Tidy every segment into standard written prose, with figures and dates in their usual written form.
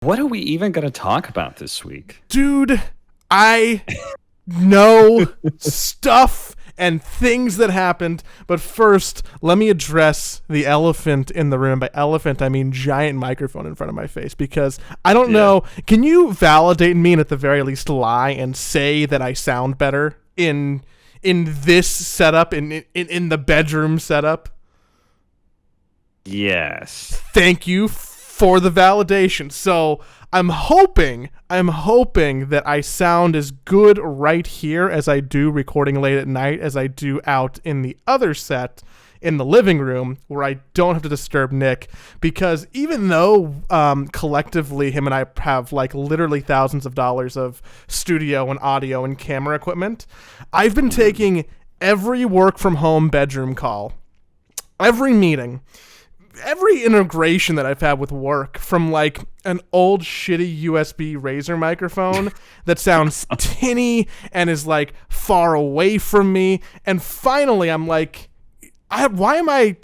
What are we even going to talk about this week? Dude, I know stuff and things that happened, but first, let me address the elephant in the room. By elephant, I mean giant microphone in front of my face, because I don't know. Can you validate me and at the very least lie and say that I sound better in this setup, in the bedroom setup? Yes. Thank you for the validation. So I'm hoping that I sound as good right here as I do recording late at night as I do out in the other set in the living room, where I don't have to disturb Nick, because even though collectively him and I have like literally thousands of dollars of studio and audio and camera equipment, I've been taking every work from home bedroom call, every meeting, every integration that I've had with work, from like an old shitty USB Razor microphone that sounds tinny and is like far away from me, and finally I'm like,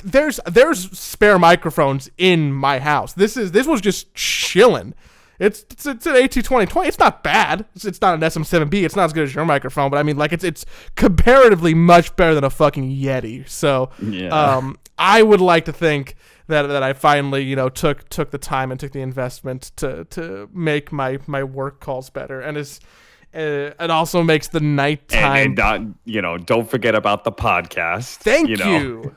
there's spare microphones in my house. This was just chilling. It's an AT2020. It's not bad. It's not an SM7B. It's not as good as your microphone, but I mean, like, it's comparatively much better than a fucking Yeti. So, I would like to think that I finally, took the time and took the investment to make my work calls better, and it also makes the nighttime. And don't forget about the podcast. Thank you.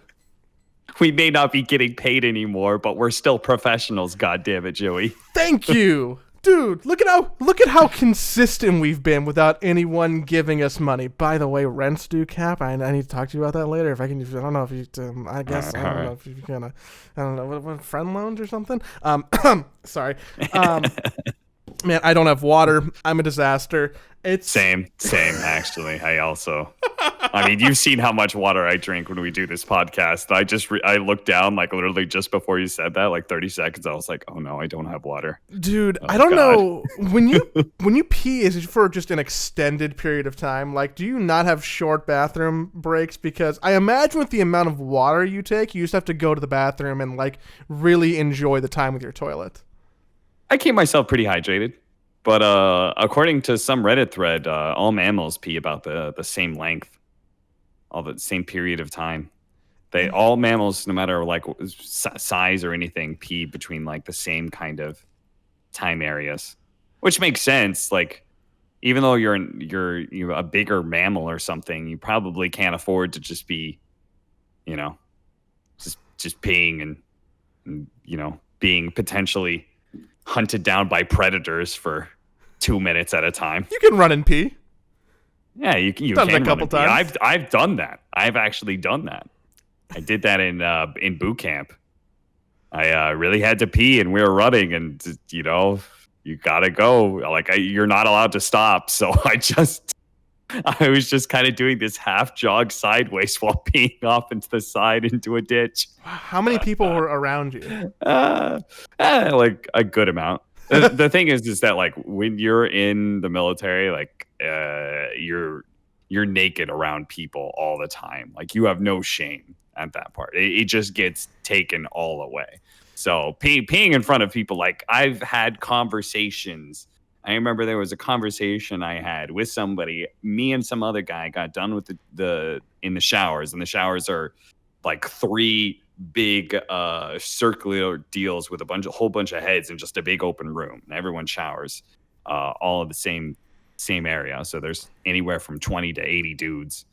We may not be getting paid anymore, but we're still professionals. God damn it, Joey. Thank you. Dude, look at how consistent we've been without anyone giving us money. By the way, rents do cap. I need to talk to you about that later. If I can, I don't know if you. I guess I don't know if you're gonna. I don't know what friend loans or something. Sorry. Man, I don't have water. I'm a disaster. It's same actually. I mean, you've seen how much water I drink when we do this podcast. I looked down like literally just before you said that, like 30 seconds. I was like, oh no, I don't have water. Dude, I don't know. When you pee, is it for just an extended period of time? Like, do you not have short bathroom breaks? Because I imagine with the amount of water you take, you just have to go to the bathroom and like really enjoy the time with your toilet. I keep myself pretty hydrated, but according to some Reddit thread, all mammals pee about the same length, all the same period of time. All mammals, no matter like size or anything, pee between like the same kind of time areas, which makes sense. Like, even though you're a bigger mammal or something, you probably can't afford to just be, just peeing and being potentially hunted down by predators for 2 minutes at a time. You can run and pee. Yeah, you can done that a couple times. I've done that. I've actually done that. I did that in boot camp. I really had to pee, and we were running, and you gotta go. Like, you're not allowed to stop. So I was just kind of doing this half jog sideways while peeing off into the side into a ditch. How many people were around you? Like a good amount. The thing is that like when you're in the military, like you're naked around people all the time. Like, you have no shame at that part. It just gets taken all away. So peeing in front of people, like, I've had conversations. I remember there was a conversation I had with somebody. Me and some other guy got done with in the showers, and the showers are like 3 big circular deals with a whole bunch of heads in just a big open room. And everyone showers all in the same area. So there's anywhere from 20 to 80 dudes,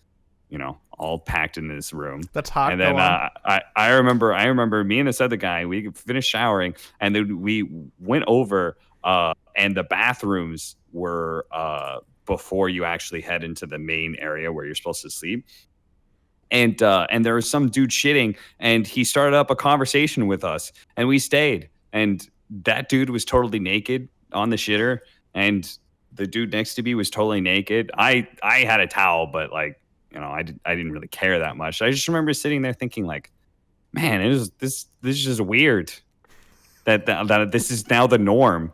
all packed in this room. That's hot. And then I remember me and this other guy, we finished showering, and then we went over and the bathrooms were before you actually head into the main area where you're supposed to sleep. And there was some dude shitting, and he started up a conversation with us, and we stayed. And that dude was totally naked on the shitter, and the dude next to me was totally naked. I had a towel, but like, I didn't really care that much. I just remember sitting there thinking like, man, this is just weird that this is now the norm,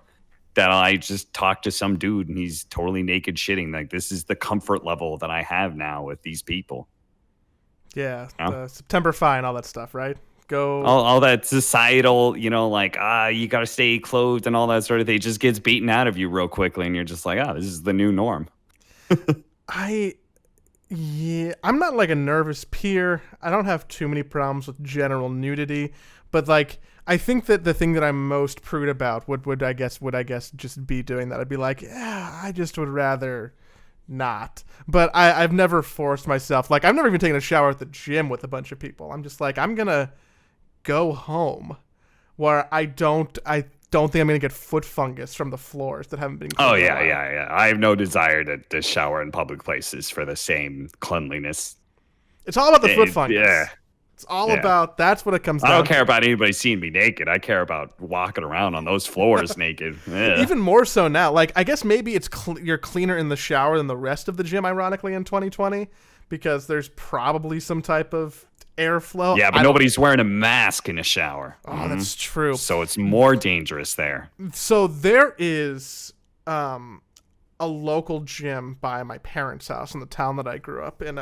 that I just talk to some dude and he's totally naked shitting. Like, this is the comfort level that I have now with these people. Yeah, September Fine, all that stuff, right? Go. all that societal, like you got to stay clothed and all that sort of thing just gets beaten out of you real quickly, and you're just like, this is the new norm. I Yeah, I'm not like a nervous peer. I don't have too many problems with general nudity, but like I think that the thing that I'm most prude about would I guess just be doing that. I'd be like, yeah, I just would rather not. But I've never forced myself. Like I've never even taken a shower at the gym with a bunch of people. I'm just like I'm gonna go home where I don't think I'm gonna get foot fungus from the floors that haven't been Oh cleaned in a yeah, while. yeah, yeah. I have no desire to shower in public places for the same cleanliness. It's all about the foot Yeah, fungus. It's all yeah. about that's what it comes I don't down care to. about anybody seeing me naked. I care about walking around on those floors naked. Yeah. Even more so now. Like I guess maybe you're cleaner in the shower than the rest of the gym. Ironically, in 2020, because there's probably some type of airflow. Yeah, but I don't- nobody's wearing a mask in a shower. Oh, that's true. So it's more dangerous there. So there is a local gym by my parents' house in the town that I grew up in.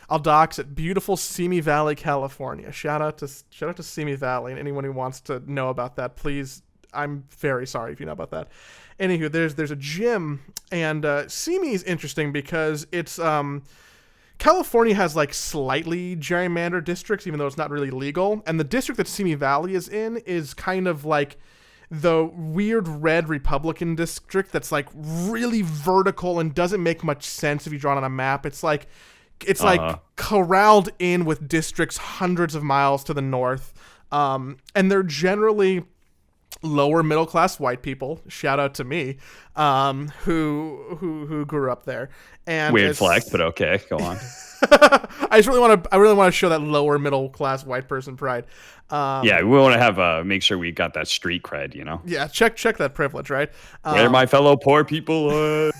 I'll dox it. Beautiful Simi Valley, California. Shout out to Simi Valley, and anyone who wants to know about that, please. I'm very sorry if you know about that. Anywho, there's a gym, and Simi is interesting because it's California has like slightly gerrymandered districts, even though it's not really legal. And the district that Simi Valley is in is kind of like the weird red Republican district that's like really vertical and doesn't make much sense if you draw it on a map. It's like corralled in with districts hundreds of miles to the north. And they're generally lower middle class white people. Shout out to me, who grew up there. And Weird flex, but okay, go on. I really want to show that lower middle class white person pride. Yeah, we want to have make sure we got that street cred, Yeah, check that privilege, right? Where my fellow poor people. So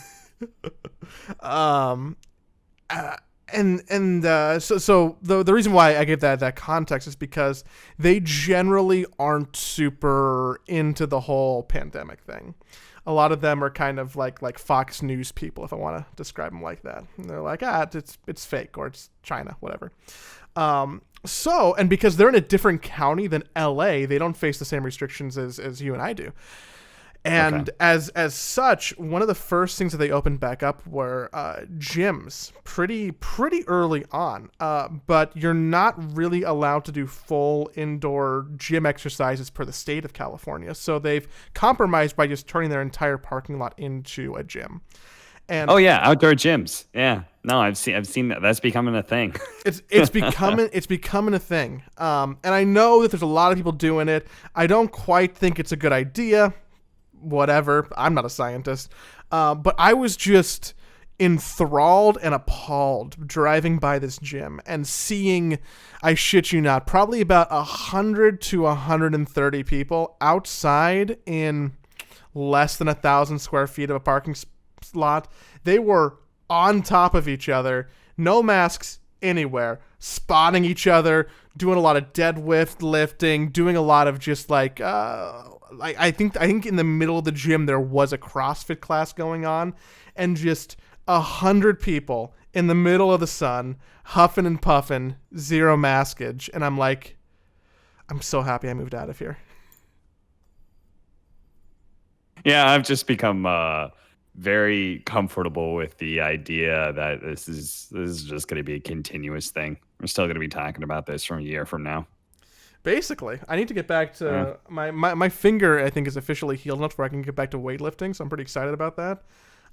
the reason why I give that context is because they generally aren't super into the whole pandemic thing. A lot of them are kind of like Fox News people, if I want to describe them like that. And they're like, it's fake or it's China, whatever. And because they're in a different county than LA, they don't face the same restrictions as you and I do. And as such, one of the first things that they opened back up were gyms pretty early on. But you're not really allowed to do full indoor gym exercises per the state of California. So they've compromised by just turning their entire parking lot into a gym. And outdoor gyms. Yeah. No, I've seen that. That's becoming a thing. It's becoming a thing. And I know that there's a lot of people doing it. I don't quite think it's a good idea. Whatever. I'm not a scientist. But I was just enthralled and appalled driving by this gym and seeing, I shit you not, probably about 100 to 130 people outside in less than 1,000 square feet of a parking lot. They were on top of each other, no masks anywhere, spotting each other, doing a lot of deadlift lifting, doing a lot of just like I think in the middle of the gym there was a CrossFit class going on, and just 100 people in the middle of the sun, huffing and puffing, zero maskage, and I'm like, I'm so happy I moved out of here. Yeah, I've just become very comfortable with the idea that this is just going to be a continuous thing. We're still going to be talking about this from a year from now. Basically, I need to get back to my finger. I think is officially healed enough where I can get back to weightlifting. So I'm pretty excited about that.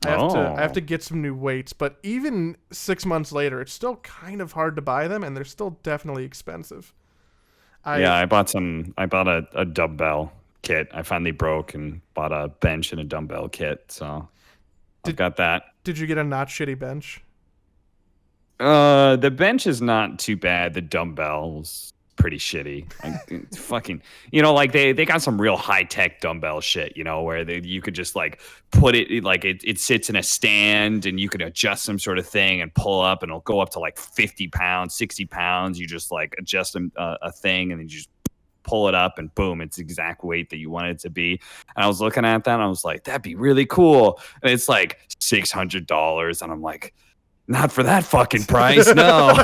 I have to get some new weights, but even 6 months later, it's still kind of hard to buy them, and they're still definitely expensive. I bought a dumbbell kit. I finally broke and bought a bench and a dumbbell kit. So I've got that. Did you get a not shitty bench? The bench is not too bad. The dumbbells pretty shitty. Like, fucking, like they got some real high tech dumbbell shit, where you could just like put it like it sits in a stand and you could adjust some sort of thing and pull up and it'll go up to like 50 pounds, 60 pounds. You just like adjust a thing and then you just pull it up and boom, it's the exact weight that you want it to be. And I was looking at that and I was like, that'd be really cool. And it's like $600 and I'm like, not for that fucking price, no.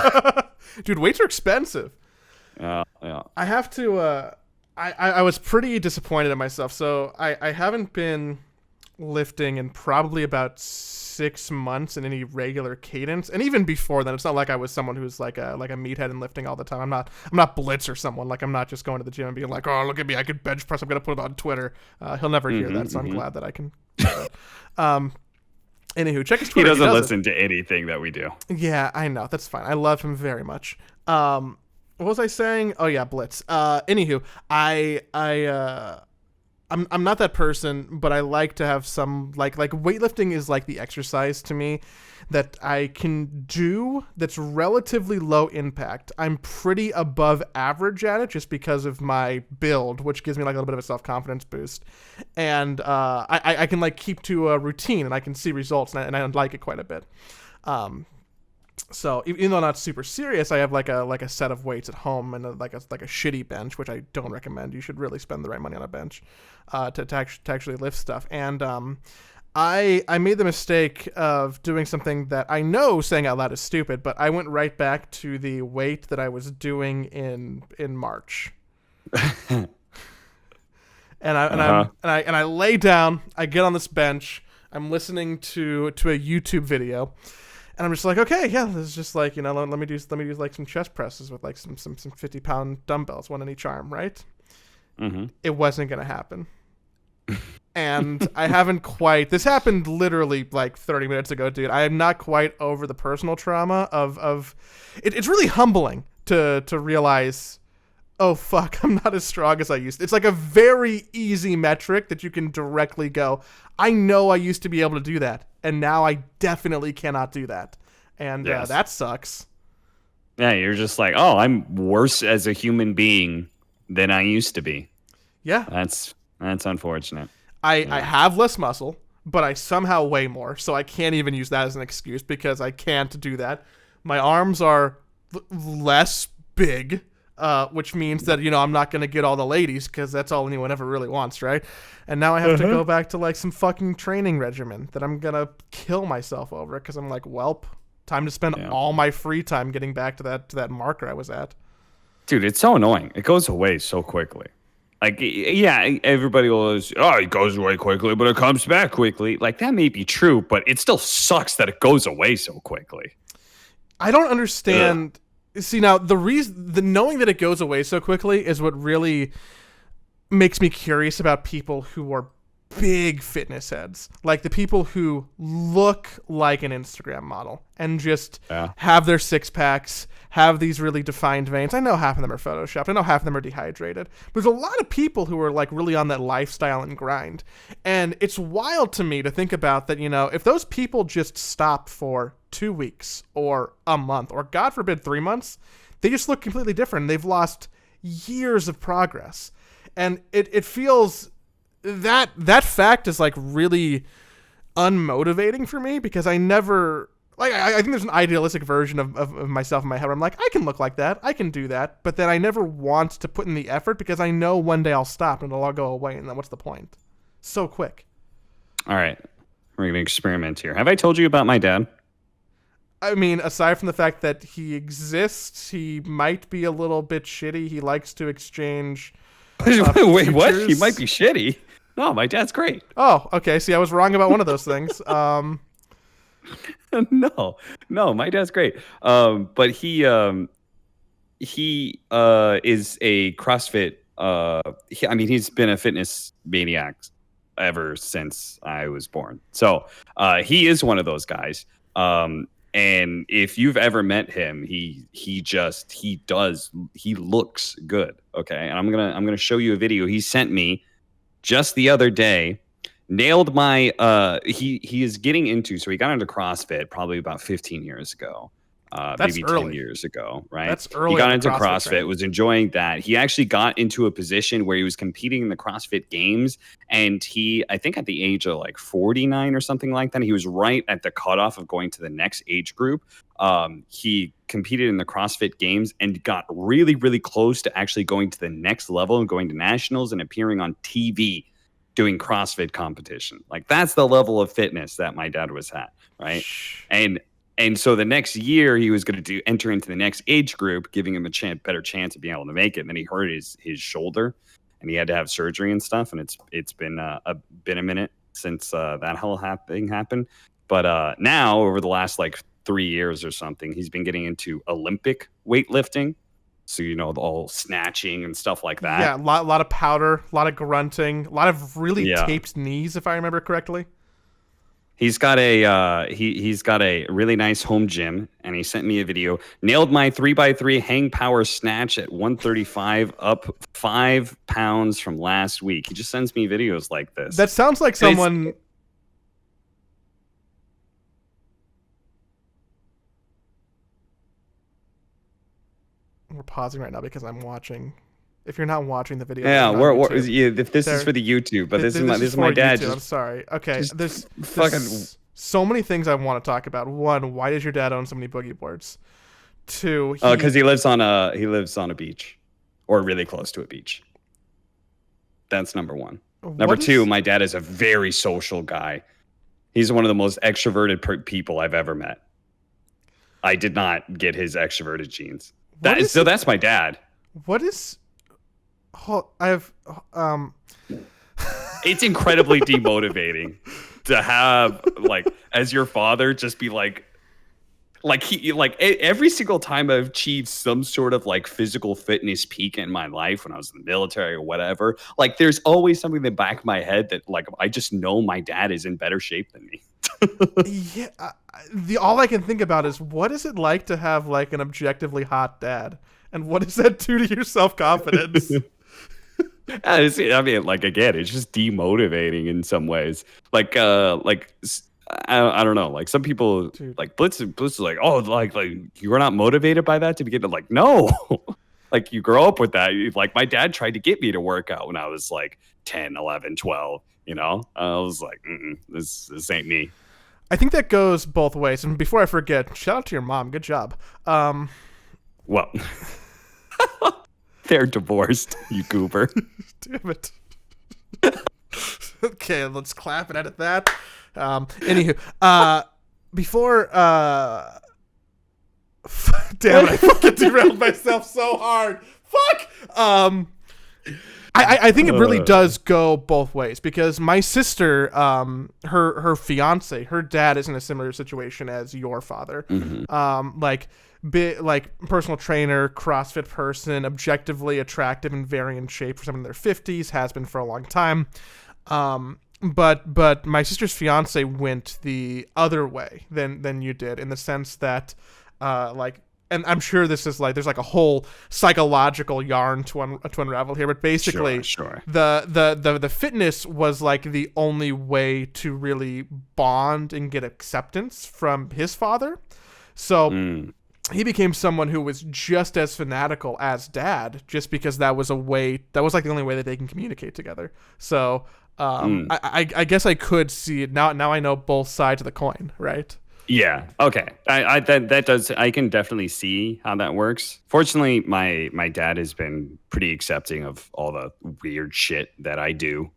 Dude, weights are expensive. Yeah. I have to. I was pretty disappointed in myself. So I haven't been lifting in probably about 6 months in any regular cadence, and even before then, it's not like I was someone who's like a meathead and lifting all the time. I'm not Blitz or someone. Like, I'm not just going to the gym and being like, oh, look at me, I could bench press. I'm gonna put it on Twitter. He'll never hear that, so I'm glad that I can. Um, Anywho, check his He Twitter. doesn't Does it. listen to anything that we do. Yeah, I know. That's fine. I love him very much. What was I saying? Oh yeah, Blitz. Anywho, I'm not that person, but I like to have some like weightlifting is like the exercise to me that I can do that's relatively low impact. I'm pretty above average at it just because of my build, which gives me like a little bit of a self-confidence boost. And I can like keep to a routine and I can see results and I like it quite a bit. So even though not super serious, I have like a set of weights at home and like a shitty bench, which I don't recommend. You should really spend the right money on a bench to actually lift stuff. And I made the mistake of doing something that I know saying out loud is stupid, but I went right back to the weight that I was doing in March. I lay down. I get on this bench. I'm listening to a YouTube video. And I'm just like, okay, yeah, this is just like, let me do like some chest presses with like some 50-pound dumbbells, one in each arm, right? Mm-hmm. It wasn't gonna happen, and I haven't quite. This happened literally like 30 minutes ago, dude. I am not quite over the personal trauma of. It's really humbling to realize, oh fuck, I'm not as strong as I used to. It's like a very easy metric that you can directly go, I know I used to be able to do that, and now I definitely cannot do that. And Yes. that sucks. Yeah, you're just like, oh, I'm worse as a human being than I used to be. Yeah. That's unfortunate. I have less muscle, but I somehow weigh more, so I can't even use that as an excuse because I can't do that. My arms are less big, which means that I'm not gonna get all the ladies because that's all anyone ever really wants, right? And now I have to go back to like some fucking training regimen that I'm gonna kill myself over because I'm like, welp, time to spend all my free time getting back to that marker I was at. Dude, it's so annoying. It goes away so quickly. Like, yeah, everybody always, it goes away quickly, but it comes back quickly. Like, that may be true, but it still sucks that it goes away so quickly. I don't understand. See, now the knowing that it goes away so quickly is what really makes me curious about people who are big fitness heads, like the people who look like an Instagram model and just have their six packs, have these really defined veins. I know half of them are photoshopped. I know half of them are dehydrated. But there's a lot of people who are like really on that lifestyle and grind. And it's wild to me to think about that, if those people just stop for 2 weeks or a month or God forbid 3 months, they just look completely different. They've lost years of progress. And it feels that fact is like really unmotivating for me because I never like I think there's an idealistic version of myself in my head where I'm like, I can look like that, I can do that, but then I never want to put in the effort because I know one day I'll stop and it'll all go away, and then what's the point? So quick. All right, we're gonna experiment here. Have I told you about my dad? I mean, aside from the fact that he exists, he might be a little bit shitty. He likes to exchange Wait, what? features. He might be shitty. No, my dad's great. Oh, okay. See, I was wrong about one of those things. No, my dad's great. But he is a CrossFit. He's been a fitness maniac ever since I was born. So he is one of those guys. And if you've ever met him, he looks good. Okay. And I'm gonna show you a video he sent me just the other day. Nailed my he is getting into, so he got into CrossFit probably about 15 years ago. Maybe early. 10 years ago, right? That's early. He got into CrossFit, was enjoying that. He actually got into a position where he was competing in the CrossFit Games, and I think at the age of like 49 or something like that, he was right at the cutoff of going to the next age group. He competed in the CrossFit Games and got really, really close to actually going to the next level and going to nationals and appearing on TV doing CrossFit competition. Like, that's the level of fitness that my dad was at, right? And so the next year he was going to enter into the next age group, giving him a better chance of being able to make it. And then he hurt his shoulder, and he had to have surgery and stuff. And it's been a minute since that whole thing happened. But now, over the last like 3 years or something, he's been getting into Olympic weightlifting. So, all snatching and stuff like that. Yeah, a lot of powder, a lot of grunting, a lot of really taped knees, if I remember correctly. He's got he's got a really nice home gym, and he sent me a video. Nailed my 3x3 hang power snatch at 135, up 5 pounds from last week. He just sends me videos like this. That sounds like someone. We're pausing right now because I'm watching. If you're not watching the video, if this is for the YouTube, but this is my dad. I'm sorry. Okay, there's so many things I want to talk about. One, why does your dad own so many boogie boards? Two, because he lives on a beach, or really close to a beach. That's number one. Number two, my dad is a very social guy. He's one of the most extroverted people I've ever met. I did not get his extroverted genes. That's my dad. What is? It's incredibly demotivating to have as your father just be every single time I've achieved some sort of physical fitness peak in my life when I was in the military or whatever, there's always something in the back of my head that I just know my dad is in better shape than me. Yeah, all I can think about is what is it like to have an objectively hot dad, and what does that do to your self-confidence? I mean, again, it's just demotivating in some ways. I don't know. Some people, Dude. Blitz is oh, you were not motivated by that to begin to no. You grow up with that. My dad tried to get me to work out when I was 10, 11, 12. I was this ain't me. I think that goes both ways. And before I forget, shout out to your mom. Good job. Well, they're divorced, you goober. Damn it. Okay, let's clap and edit that. Anywho, before damn it, I fucking derailed myself so hard. Fuck. I think it really does go both ways, because my sister, her fiance, her dad is in a similar situation as your father. Mm-hmm. Personal trainer, CrossFit person, objectively attractive and very in shape for someone in their 50s, has been for a long time. But my sister's fiance went the other way than you did, in the sense that and I'm sure this is there's a whole psychological yarn to unravel here, but basically sure. The fitness was the only way to really bond and get acceptance from his father. So he became someone who was just as fanatical as dad, just because that was the only way that they can communicate together. So I guess I could see it now. Now I know both sides of the coin, right? Yeah. Okay. I can definitely see how that works. Fortunately, my dad has been pretty accepting of all the weird shit that I do,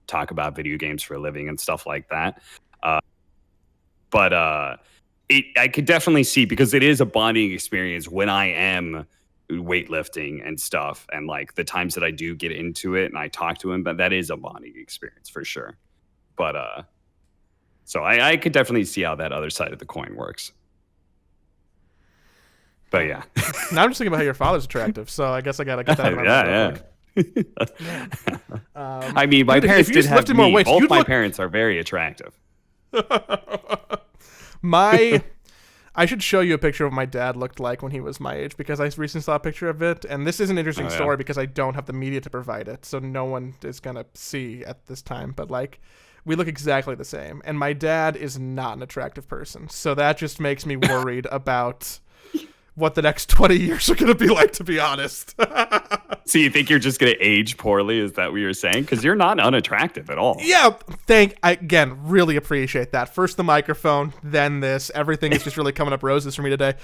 talk about video games for a living and stuff like that. But I could definitely see, because it is a bonding experience when I am weightlifting and stuff, and the times that I do get into it and I talk to him, but that is a bonding experience for sure. But so I could definitely see how that other side of the coin works. But yeah. Now I'm just thinking about how your father's attractive, so I guess I gotta get that out. Yeah. I mean, my parents did have me. Weights, both my parents are very attractive. I should show you a picture of what my dad looked like when he was my age, because I recently saw a picture of it, and this is an interesting story because I don't have the media to provide it, so no one is gonna see at this time. But we look exactly the same, and my dad is not an attractive person, so that just makes me worried about what the next 20 years are gonna be like, to be honest. So you think you're just gonna age poorly? Is that what you're saying? Because you're not unattractive at all. Yeah, again, really appreciate that. First the microphone, then this. Everything is just really coming up roses for me today.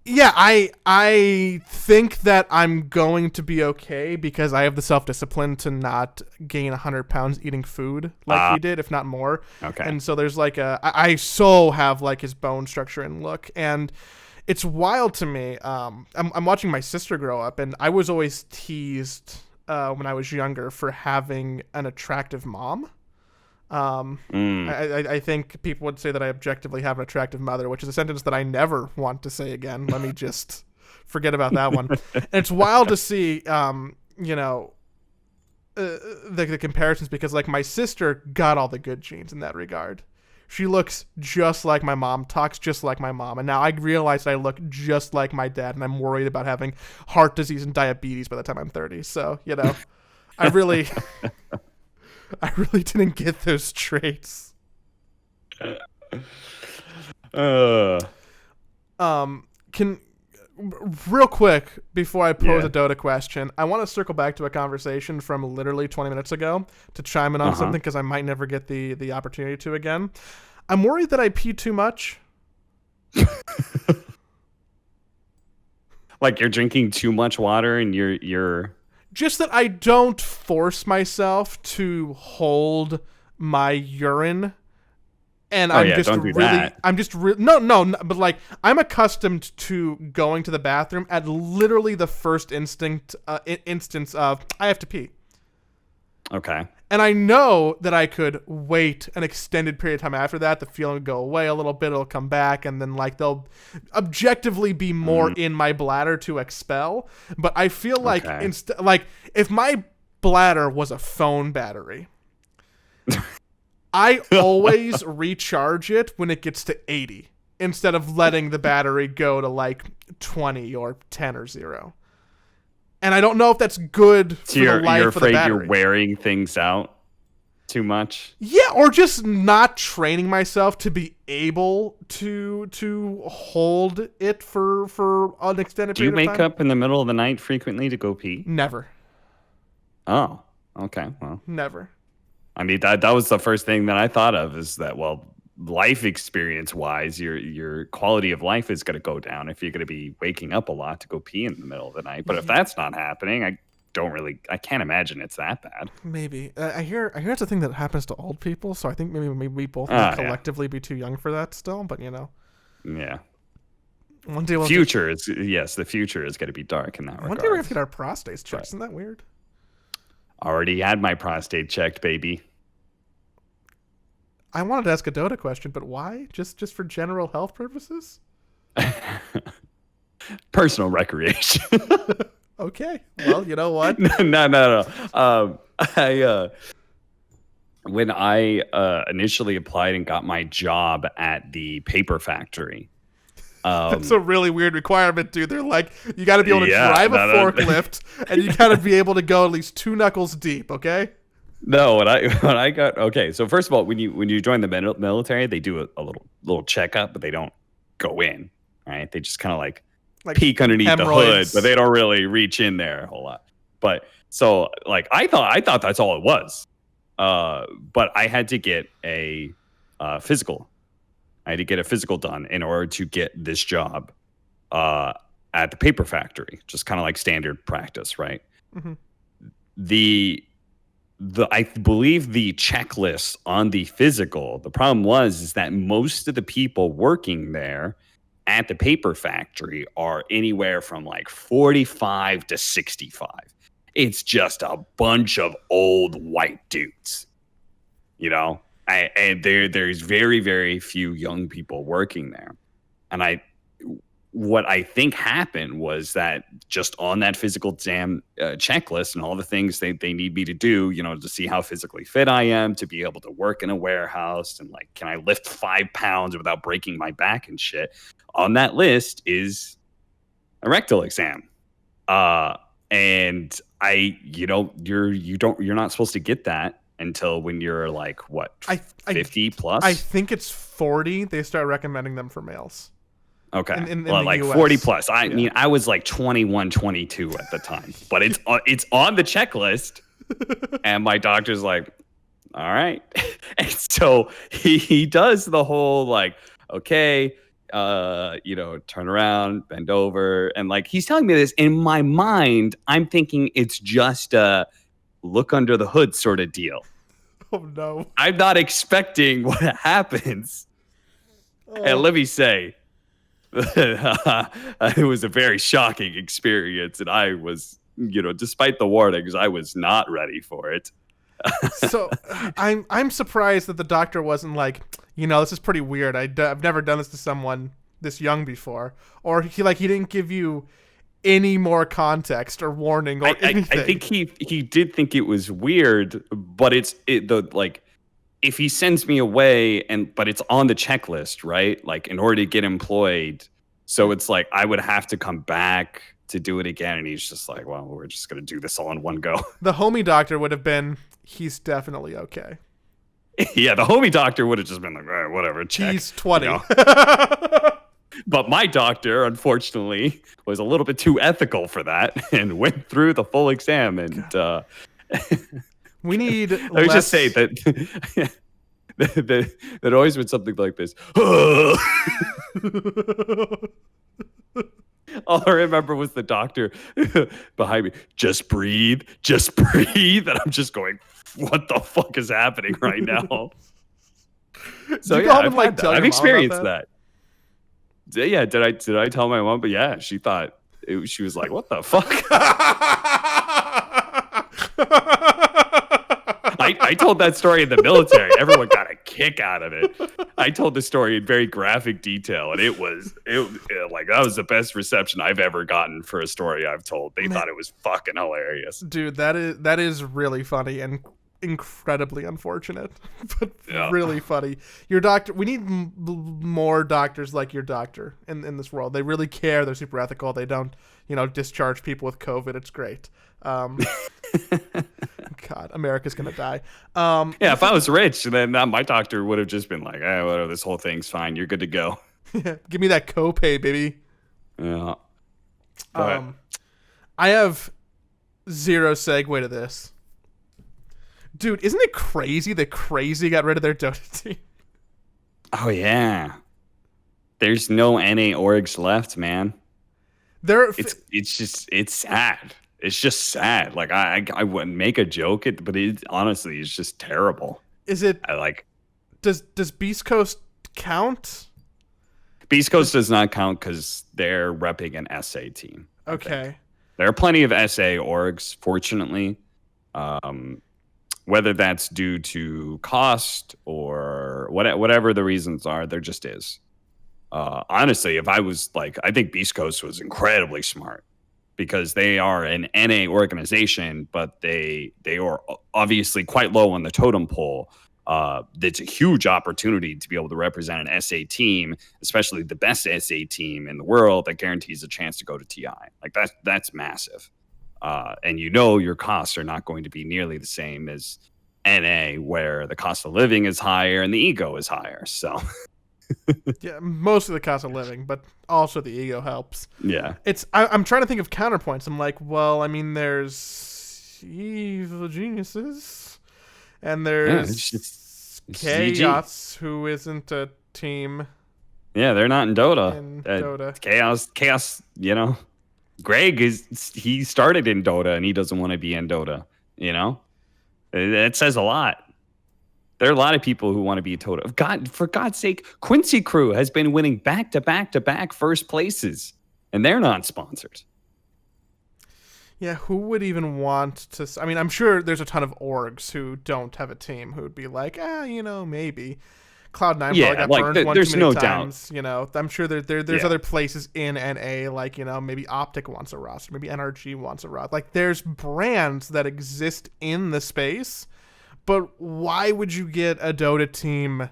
Yeah, I think that I'm going to be okay because I have the self discipline to not gain 100 pounds eating food like Ah, he did, if not more. okay. And so there's like I so have like his bone structure and look, and it's wild to me. I'm watching my sister grow up, and I was always teased when I was younger for having an attractive mom. Um, Mm. I think people would say that I objectively have an attractive mother, which is a sentence that I never want to say again. Let me just forget about that one. And it's wild to see, you know, the comparisons because, like, my sister got all the good genes in that regard. She looks just like my mom, talks just like my mom, and now I realize that I look just like my dad, and I'm worried about having heart disease and diabetes by the time I'm 30. So, I really, I really didn't get those traits. Uh, Can real quick before I pose yeah. a Dota question, I want to circle back to a conversation from literally 20 minutes ago to chime in on Uh-huh. something because I might never get the opportunity to again. I'm worried that I pee too much. Like you're drinking too much water and you're Just that I don't force myself to hold my urine, and Oh yeah, don't do that. no, but like I'm accustomed to going to the bathroom at literally the first instance of I have to pee. Okay. And I know that I could wait an extended period of time after that. The feeling will go away a little bit. It'll come back. And then, like, there'll objectively be more in my bladder to expel. But I feel like, Okay. if my bladder was a phone battery, I always recharge it when it gets to 80 instead of letting the battery go to, like, 20 or 10 or 0. And I don't know if that's good for So the you're life of the afraid battery. you're wearing things out too much? Yeah, or just not training myself to be able to hold it for an extended Do you period of wake time. up in the middle of the night frequently to go pee? Never, Oh, okay. Well, never. I mean that was the first thing that I thought of is that life experience wise, your quality of life is going to go down if you're going to be waking up a lot to go pee in the middle of the night. But if that's not happening, I can't imagine it's that bad. Maybe I hear it's a thing that happens to old people. So I think maybe we both might Yeah. collectively be too young for that still. But Yeah. one day we'll The future is going to be dark in that regard. one day we're gonna get our prostates checked. But Isn't that weird? already had my prostate checked, baby. I wanted to ask a Dota question, but why? Just for general health purposes? Personal recreation. Okay. Well, you know what? No. I when I initially applied and got my job at the paper factory. That's a really weird requirement, dude. They're like, you got to be able to drive a no. forklift, and you got to be able to go at least 2 knuckles deep. Okay. No, when I got okay. So first of all, when you join the military, they do a little checkup, but they don't go in. Right? They just kind of like peek underneath the hood, hemorrhoids. but they don't really reach in there a whole lot. But so like I thought that's all it was. But I had to get a physical. I had to get a physical done in order to get this job at the paper factory. Just kind of like standard practice, right? Mhm. I believe the checklist on the physical, the problem is that most of the people working there at the paper factory are anywhere from like 45 to 65. It's just a bunch of old white dudes, and there's very, very few young people working there. And what I think happened was that just on that physical exam checklist and all the things they need me to do, to see how physically fit I am, to be able to work in a warehouse, and like, can I lift 5 pounds without breaking my back and shit? On that list is a rectal exam. And you're not supposed to get that until when you're like, what, 50 plus? I think it's 40. They start recommending them for males. Okay. In well, the like US. 40 plus. I mean, I was like 21, 22 at the time, but it's on the checklist. And my doctor's like, all right. And so he does the whole like, okay, turn around, bend over, and like he's telling me this in my mind. I'm thinking it's just a look under the hood sort of deal. Oh no! I'm not expecting what happens. Oh. And let me say, it was a very shocking experience, and I was, despite the warnings, I was not ready for it. So I'm surprised that the doctor wasn't like, this is pretty weird. I've never done this to someone this young before, or he didn't give you any more context or warning or anything. I think he did think it was weird, but if he sends me away but it's on the checklist, right? Like in order to get employed, so it's like I would have to come back to do it again, and he's just like, well, we're just gonna do this all in one go. The homie doctor would have been, he's definitely okay. Yeah, the homie doctor would have just been like, all right, whatever, check. He's 20. But my doctor, unfortunately, was a little bit too ethical for that and went through the full exam. And we need. Let me just say that that always been something like this. All I remember was the doctor behind me. Just breathe, and I'm just going, what the fuck is happening right now? So yeah, I've experienced that. Yeah, did I tell my mom? But yeah, she thought she was like, "What the fuck?" I told that story in the military. Everyone got a kick out of it. I told the story in very graphic detail, and it was that was the best reception I've ever gotten for a story I've told. They thought it was fucking hilarious. Dude, that is really funny and incredibly unfortunate, but really funny. Your doctor, we need more doctors like your doctor in this world. They really care. They're super ethical. They don't, discharge people with COVID. It's great. God, America's gonna die. Yeah, if I was rich, then my doctor would have just been like, whatever, this whole thing's fine. You're good to go. Give me that copay, baby. Yeah. I have zero segue to this. Dude, isn't it crazy that Crazy got rid of their Dota team? Oh, yeah. There's no NA orgs left, man. It's sad. It's just sad. Like, I wouldn't make a joke, but it honestly is just terrible. Is it? Does Beast Coast count? Beast Coast does not count because they're repping an SA team. Okay. There are plenty of SA orgs, fortunately. Whether that's due to cost or whatever the reasons are, there just is. Honestly, if I was I think Beast Coast was incredibly smart because they are an NA organization, but they are obviously quite low on the totem pole. It's a huge opportunity to be able to represent an SA team, especially the best SA team in the world that guarantees a chance to go to TI. Like that's massive. And your costs are not going to be nearly the same as NA, where the cost of living is higher and the ego is higher. So, yeah, mostly the cost of living, but also the ego helps. Yeah, I'm trying to think of counterpoints. I'm like, well, I mean, there's evil geniuses, and there's Chaos, who isn't a team. Yeah, they're not in Dota. Dota. Chaos. Greg he started in Dota and he doesn't want to be in Dota. It says a lot. There are a lot of people who want to be Dota. God, for God's sake, Quincy Crew has been winning back to back first places, and they're not sponsored. Yeah, who would even want to? I mean, I'm sure there's a ton of orgs who don't have a team who would be like, maybe. Cloud9 probably got burned one too many times. I'm sure there's other places in NA, maybe Optic wants a roster, maybe NRG wants a roster. Like, there's brands that exist in the space, but why would you get a Dota team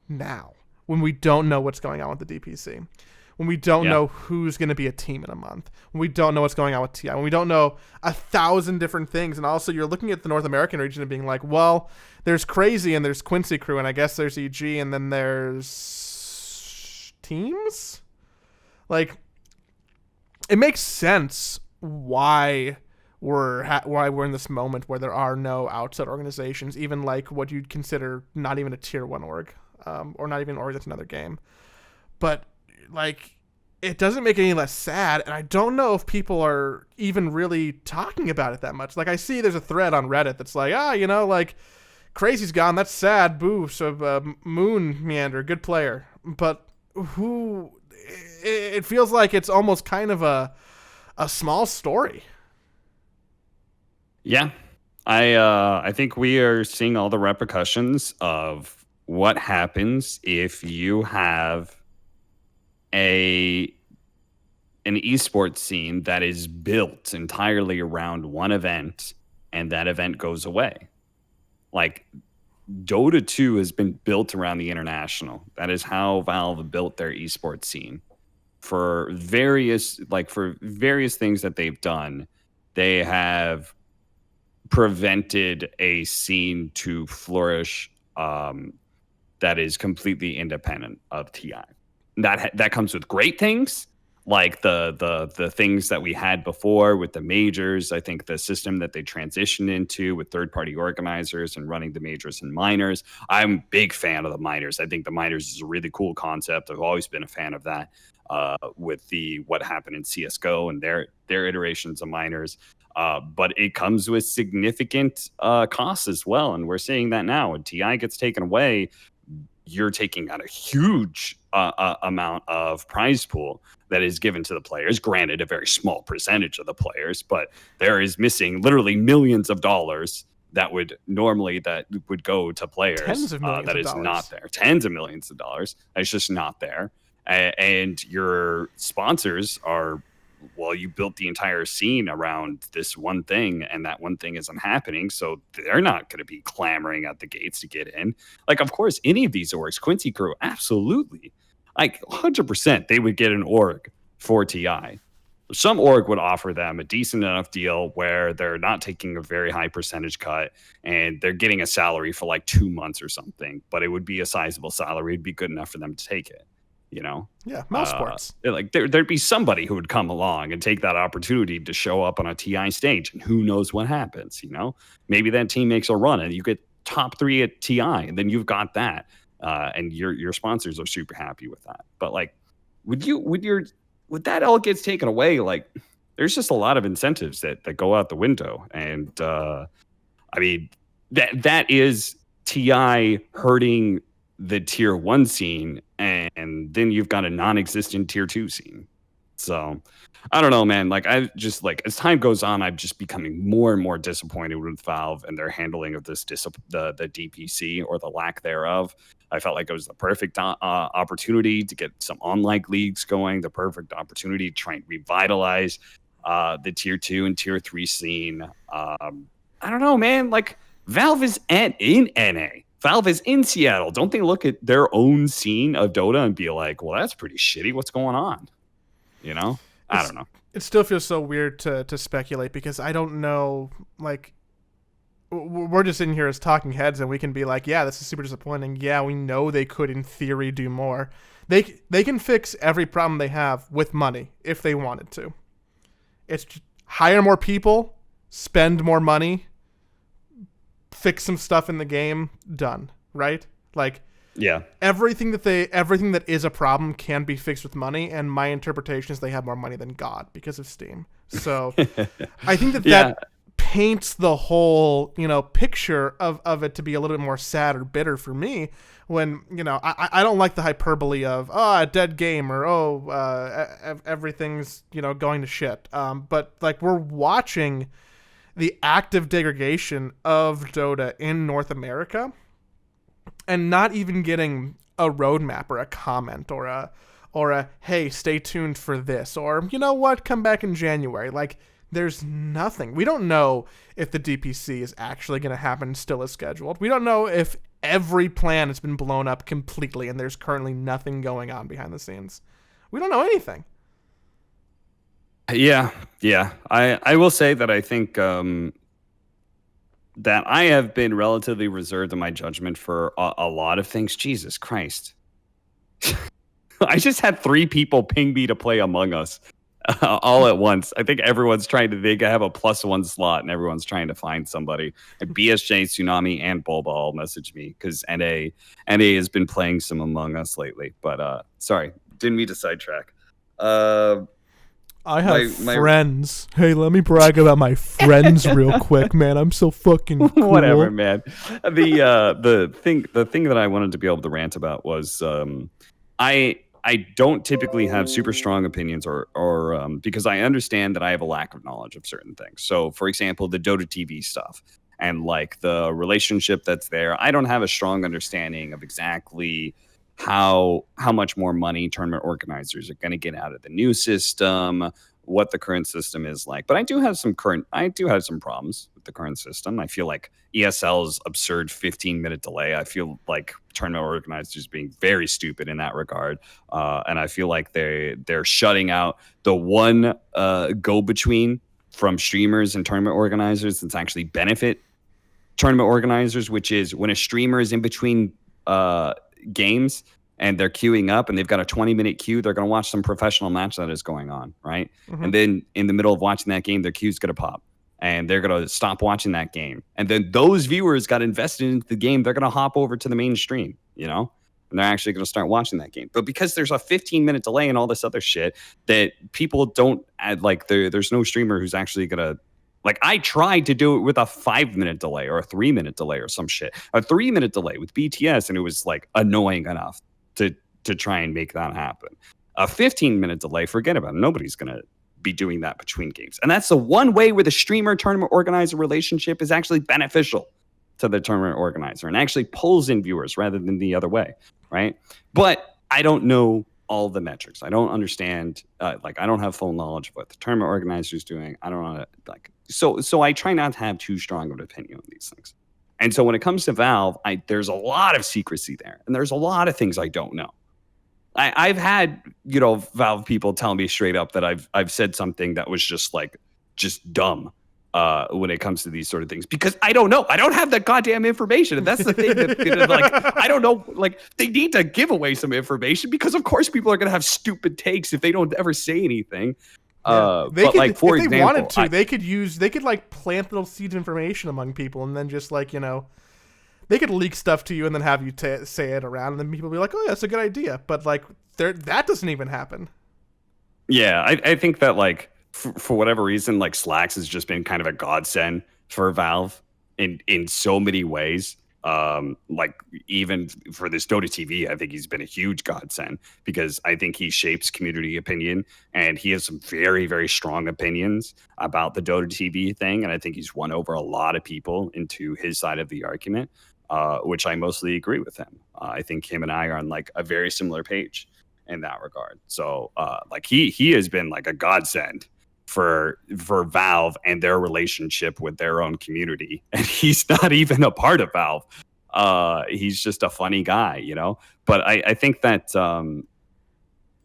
now when we don't know what's going on with the DPC? When we don't know who's going to be a team in a month, when we don't know what's going on with TI, when we don't know 1,000 different things. And also you're looking at the North American region and being like, well, there's Crazy and there's Quincy Crew and I guess there's EG and then there's teams? Like, it makes sense why we're in this moment where there are no outside organizations, even like what you'd consider not even a tier 1 org, or not even an org that's another game. But like it doesn't make it any less sad, and I don't know if people are even really talking about it that much. Like I see there's a thread on Reddit that's like, like Crazy's gone, that's sad, boo. So Moon Meander, good player, but who? It feels like it's almost kind of a small story. Yeah, I think we are seeing all the repercussions of what happens if you have a an esports scene that is built entirely around one event and that event goes away. Like Dota 2 has been built around the international. That is how Valve built their esports scene. For various things that they've done, they have prevented a scene to flourish that is completely independent of TI. That comes with great things, like the things that we had before with the majors. I think the system that they transitioned into with third party organizers and running the majors and minors. I'm a big fan of the minors. I think the minors is a really cool concept. I've always been a fan of that. With the what happened in CS:GO and their iterations of minors. But it comes with significant costs as well, and we're seeing that now. When TI gets taken away, you're taking out a huge amount of prize pool that is given to the players. Granted, a very small percentage of the players, but there is missing literally millions of dollars that would go to players. Tens of millions that of is dollars. not there. Tens of millions of dollars. It's just not there. And your sponsors are, well, you built the entire scene around this one thing, and that one thing isn't happening, so they're not going to be clamoring at the gates to get in. Like, of course, any of these orgs, Quincy Crew, absolutely, like 100%, they would get an org for TI. Some org would offer them a decent enough deal where they're not taking a very high percentage cut and they're getting a salary for like 2 months or something, but it would be a sizable salary. It'd be good enough for them to take it. Yeah, mouse sports. Like there'd be somebody who would come along and take that opportunity to show up on a TI stage, and who knows what happens. Maybe that team makes a run and you get top 3 at TI, and then you've got that, and your sponsors are super happy with that. But like, would that all gets taken away? Like, there's just a lot of incentives that go out the window, and I mean that is TI hurting the tier 1 scene, and then you've got a non-existent tier 2 scene. So I don't know, man. Like, I just, like, as time goes on, I'm just becoming more and more disappointed with Valve and their handling of this the DPC, or the lack thereof. I felt like it was the perfect opportunity to get some online leagues going, the perfect opportunity to try and revitalize the tier 2 and tier 3 scene. I don't know, man. Like, Valve is in NA. Valve is in Seattle. Don't they look at their own scene of Dota and be like, well, that's pretty shitty. What's going on? I don't know. It still feels so weird to speculate, because I don't know, like, we're just sitting here as talking heads and we can be like, yeah, this is super disappointing. Yeah, we know they could in theory do more. They can fix every problem they have with money if they wanted to. It's just hire more people, spend more money, fix some stuff in the game, done, right? Like, yeah, everything that is a problem can be fixed with money, and my interpretation is they have more money than God because of Steam. So I think that paints the whole, picture of it to be a little bit more sad or bitter for me, when, I don't like the hyperbole of, a dead game, or everything's, going to shit. But like, we're watching the active degradation of Dota in North America, and not even getting a roadmap or a comment or a hey, stay tuned for this, or you know what, come back in January. Like, there's nothing. We don't know if the DPC is actually going to happen still as scheduled. We don't know if every plan has been blown up completely and there's currently nothing going on behind the scenes. We don't know anything. Yeah. I will say that I think that I have been relatively reserved in my judgment for a lot of things. Jesus Christ. I just had 3 people ping me to play Among Us all at once. I think everyone's trying to, they have a +1 slot and everyone's trying to find somebody. And BSJ, Tsunami, and Bulba all message me because NA has been playing some Among Us lately. But sorry, Didn't mean to sidetrack. Uh, I have my friends. Hey, let me brag about my friends real quick, man. I'm so fucking whatever, cool. man. The thing that I wanted to be able to rant about was I don't typically have super strong opinions or because I understand that I have a lack of knowledge of certain things. So, for example, the Dota TV stuff and like the relationship that's there, I don't have a strong understanding of exactly how much more money tournament organizers are going to get out of the new system, what the current system is like. But I do have some problems with the current system. I feel like ESL's absurd 15-minute delay. I feel like tournament organizers being very stupid in that regard, and I feel like they're shutting out the one go between from streamers and tournament organizers that's actually benefit tournament organizers, which is when a streamer is in between games and they're queuing up and they've got a 20-minute queue, they're going to watch some professional match that is going on, right? Mm-hmm. And then in the middle of watching that game, their queue's going to pop and they're going to stop watching that game. And then those viewers got invested into the game. They're going to hop over to the mainstream, you know? And they're actually going to start watching that game. But because there's a 15-minute delay and all this other shit that people don't add, like there's no streamer who's actually going to, like, I tried to do it with a 5-minute delay or a 3-minute delay or some shit. A 3-minute delay with BTS, and it was like annoying enough to try and make that happen. A 15-minute delay, forget about it. Nobody's gonna be doing that between games. And that's the one way where the streamer tournament organizer relationship is actually beneficial to the tournament organizer and actually pulls in viewers rather than the other way, right? But I don't know all the metrics. I don't understand, like, I don't have full knowledge of what the tournament organizer is doing. I don't know, like, so I try not to have too strong of an opinion on these things. And so when it comes to Valve, there's a lot of secrecy there, and there's a lot of things I don't know. I've had, Valve people tell me straight up that I've said something that was just dumb when it comes to these sort of things, because I don't know. I don't have that goddamn information. And that's the thing that like, I don't know, like, they need to give away some information, because of course people are going to have stupid takes if they don't ever say anything. Yeah. They could, like, for if example, they wanted to, they could like plant little seeds of information among people, and then just like, they could leak stuff to you and then have you say it around, and then people be like, oh yeah, that's a good idea. But like, that doesn't even happen. Yeah, I think that, like, for whatever reason, like, Slacks has just been kind of a godsend for Valve in so many ways. Like, even for this Dota TV, I think he's been a huge godsend, because I think he shapes community opinion, and he has some very, very strong opinions about the Dota TV thing. And I think he's won over a lot of people into his side of the argument, which I mostly agree with him. I think him and I are on like a very similar page in that regard. So like, he has been like a godsend for Valve and their relationship with their own community. And he's not even a part of Valve. He's just a funny guy, But I think that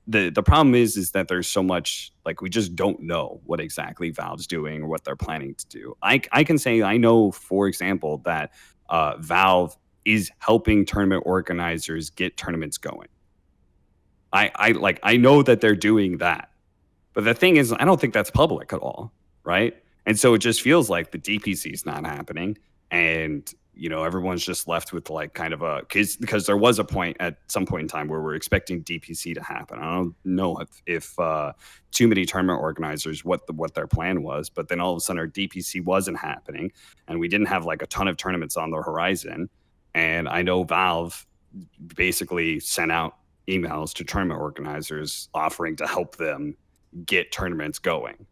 the problem is that there's so much, like, we just don't know what exactly Valve's doing or what they're planning to do. I can say I know, for example, that Valve is helping tournament organizers get tournaments going. I know that they're doing that. But the thing is, I don't think that's public at all, right? And so it just feels like the DPC is not happening, and everyone's just left with like kind of because there was a point at some point in time where we're expecting DPC to happen. I don't know if too many tournament organizers what their plan was, but then all of a sudden our DPC wasn't happening, and we didn't have like a ton of tournaments on the horizon. And I know Valve basically sent out emails to tournament organizers offering to help them get tournaments going,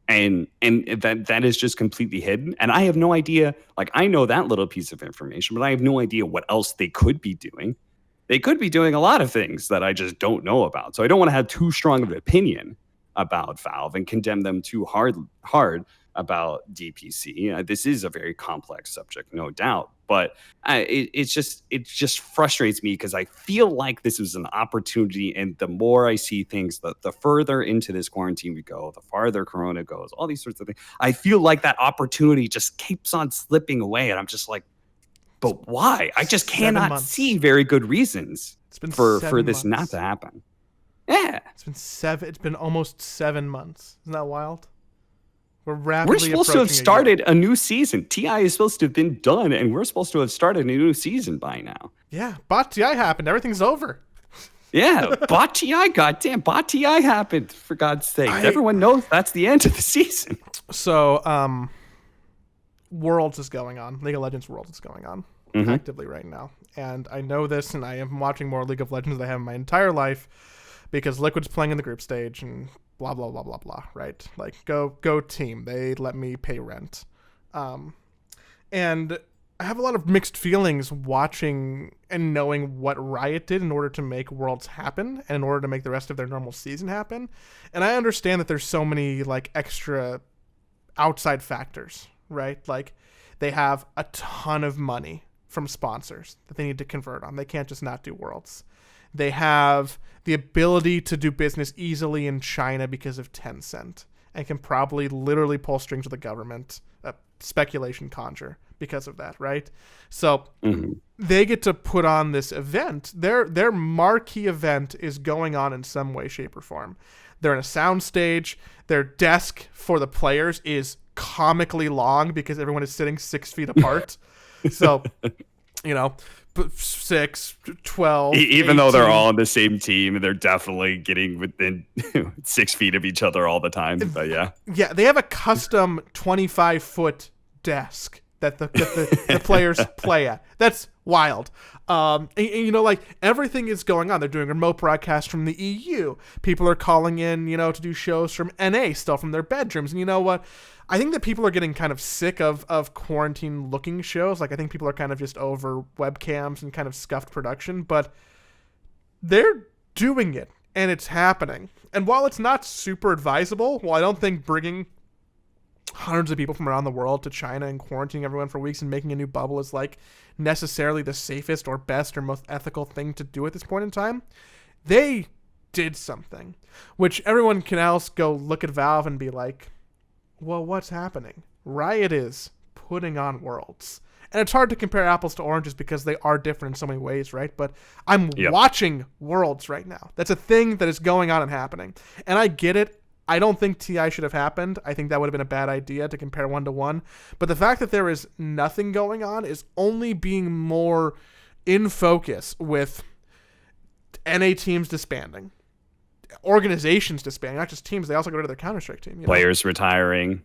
and that is just completely hidden, and I have no idea. Like, I know that little piece of information, but I have no idea what else they could be doing. They could be doing a lot of things that I just don't know about, so I don't want to have too strong of an opinion about Valve and condemn them too hard about DPC. This is a very complex subject, no doubt, but it just frustrates me, because I feel like this is an opportunity, and the more I see things, the further into this quarantine we go, the farther Corona goes, all these sorts of things, I feel like that opportunity just keeps on slipping away, and I'm just like, but why? I just cannot see very good reasons for this not to happen. Yeah, it's been almost 7 months. Isn't that wild? We're supposed to have started a new season. TI is supposed to have been done, and we're supposed to have started a new season by now. Yeah, but TI happened. Everything's over. Yeah, bot TI, goddamn, bot TI happened, for God's sake. I Everyone knows that's the end of the season. so Worlds is going on. League of Legends Worlds is going on Mm-hmm. actively right now. And I know this, and I am watching more League of Legends than I have in my entire life because Liquid's playing in the group stage and blah, blah, blah, blah, blah, right? Like, go team. They let me pay rent. And I have a lot of mixed feelings watching and knowing what Riot did in order to make Worlds happen and in order to make the rest of their normal season happen. And I understand that there's so many, like, extra outside factors, right? Like, they have a ton of money from sponsors that they need to convert on. They can't just not do Worlds. They have the ability to do business easily in China because of Tencent and can probably literally pull strings with the government, speculation conjure because of that, right? So they get to put on this event. Their marquee event is going on in some way, shape, or form. They're in a sound stage. Their desk for the players is comically long because everyone is sitting 6 feet apart. So, 6, 12. Even 18. though they're all on the same team, they're definitely getting within 6 feet of each other all the time. But yeah. Yeah, they have a custom 25-foot desk that the players play at. That's wild. Like everything is going on. They're doing remote broadcasts from the EU. People are calling in, to do shows from NA still from their bedrooms. And you know what? I think that people are getting kind of sick of quarantine looking shows. Like I think people are kind of just over webcams and kind of scuffed production, but they're doing it and it's happening. And while it's not super advisable, I don't think bringing hundreds of people from around the world to China and quarantining everyone for weeks and making a new bubble is like necessarily the safest or best or most ethical thing to do at this point in time. They did something, which everyone can else go look at Valve and be like, well, what's happening? Riot is putting on Worlds. And it's hard to compare apples to oranges because they are different in so many ways, right? But I'm watching Worlds right now. That's a thing that is going on and happening. And I get it. I don't think TI should have happened. I think that would have been a bad idea to compare 1-to-1. But the fact that there is nothing going on is only being more in focus with NA teams disbanding, organizations disbanding, not just teams. They also go to their Counter-Strike team. Players retiring.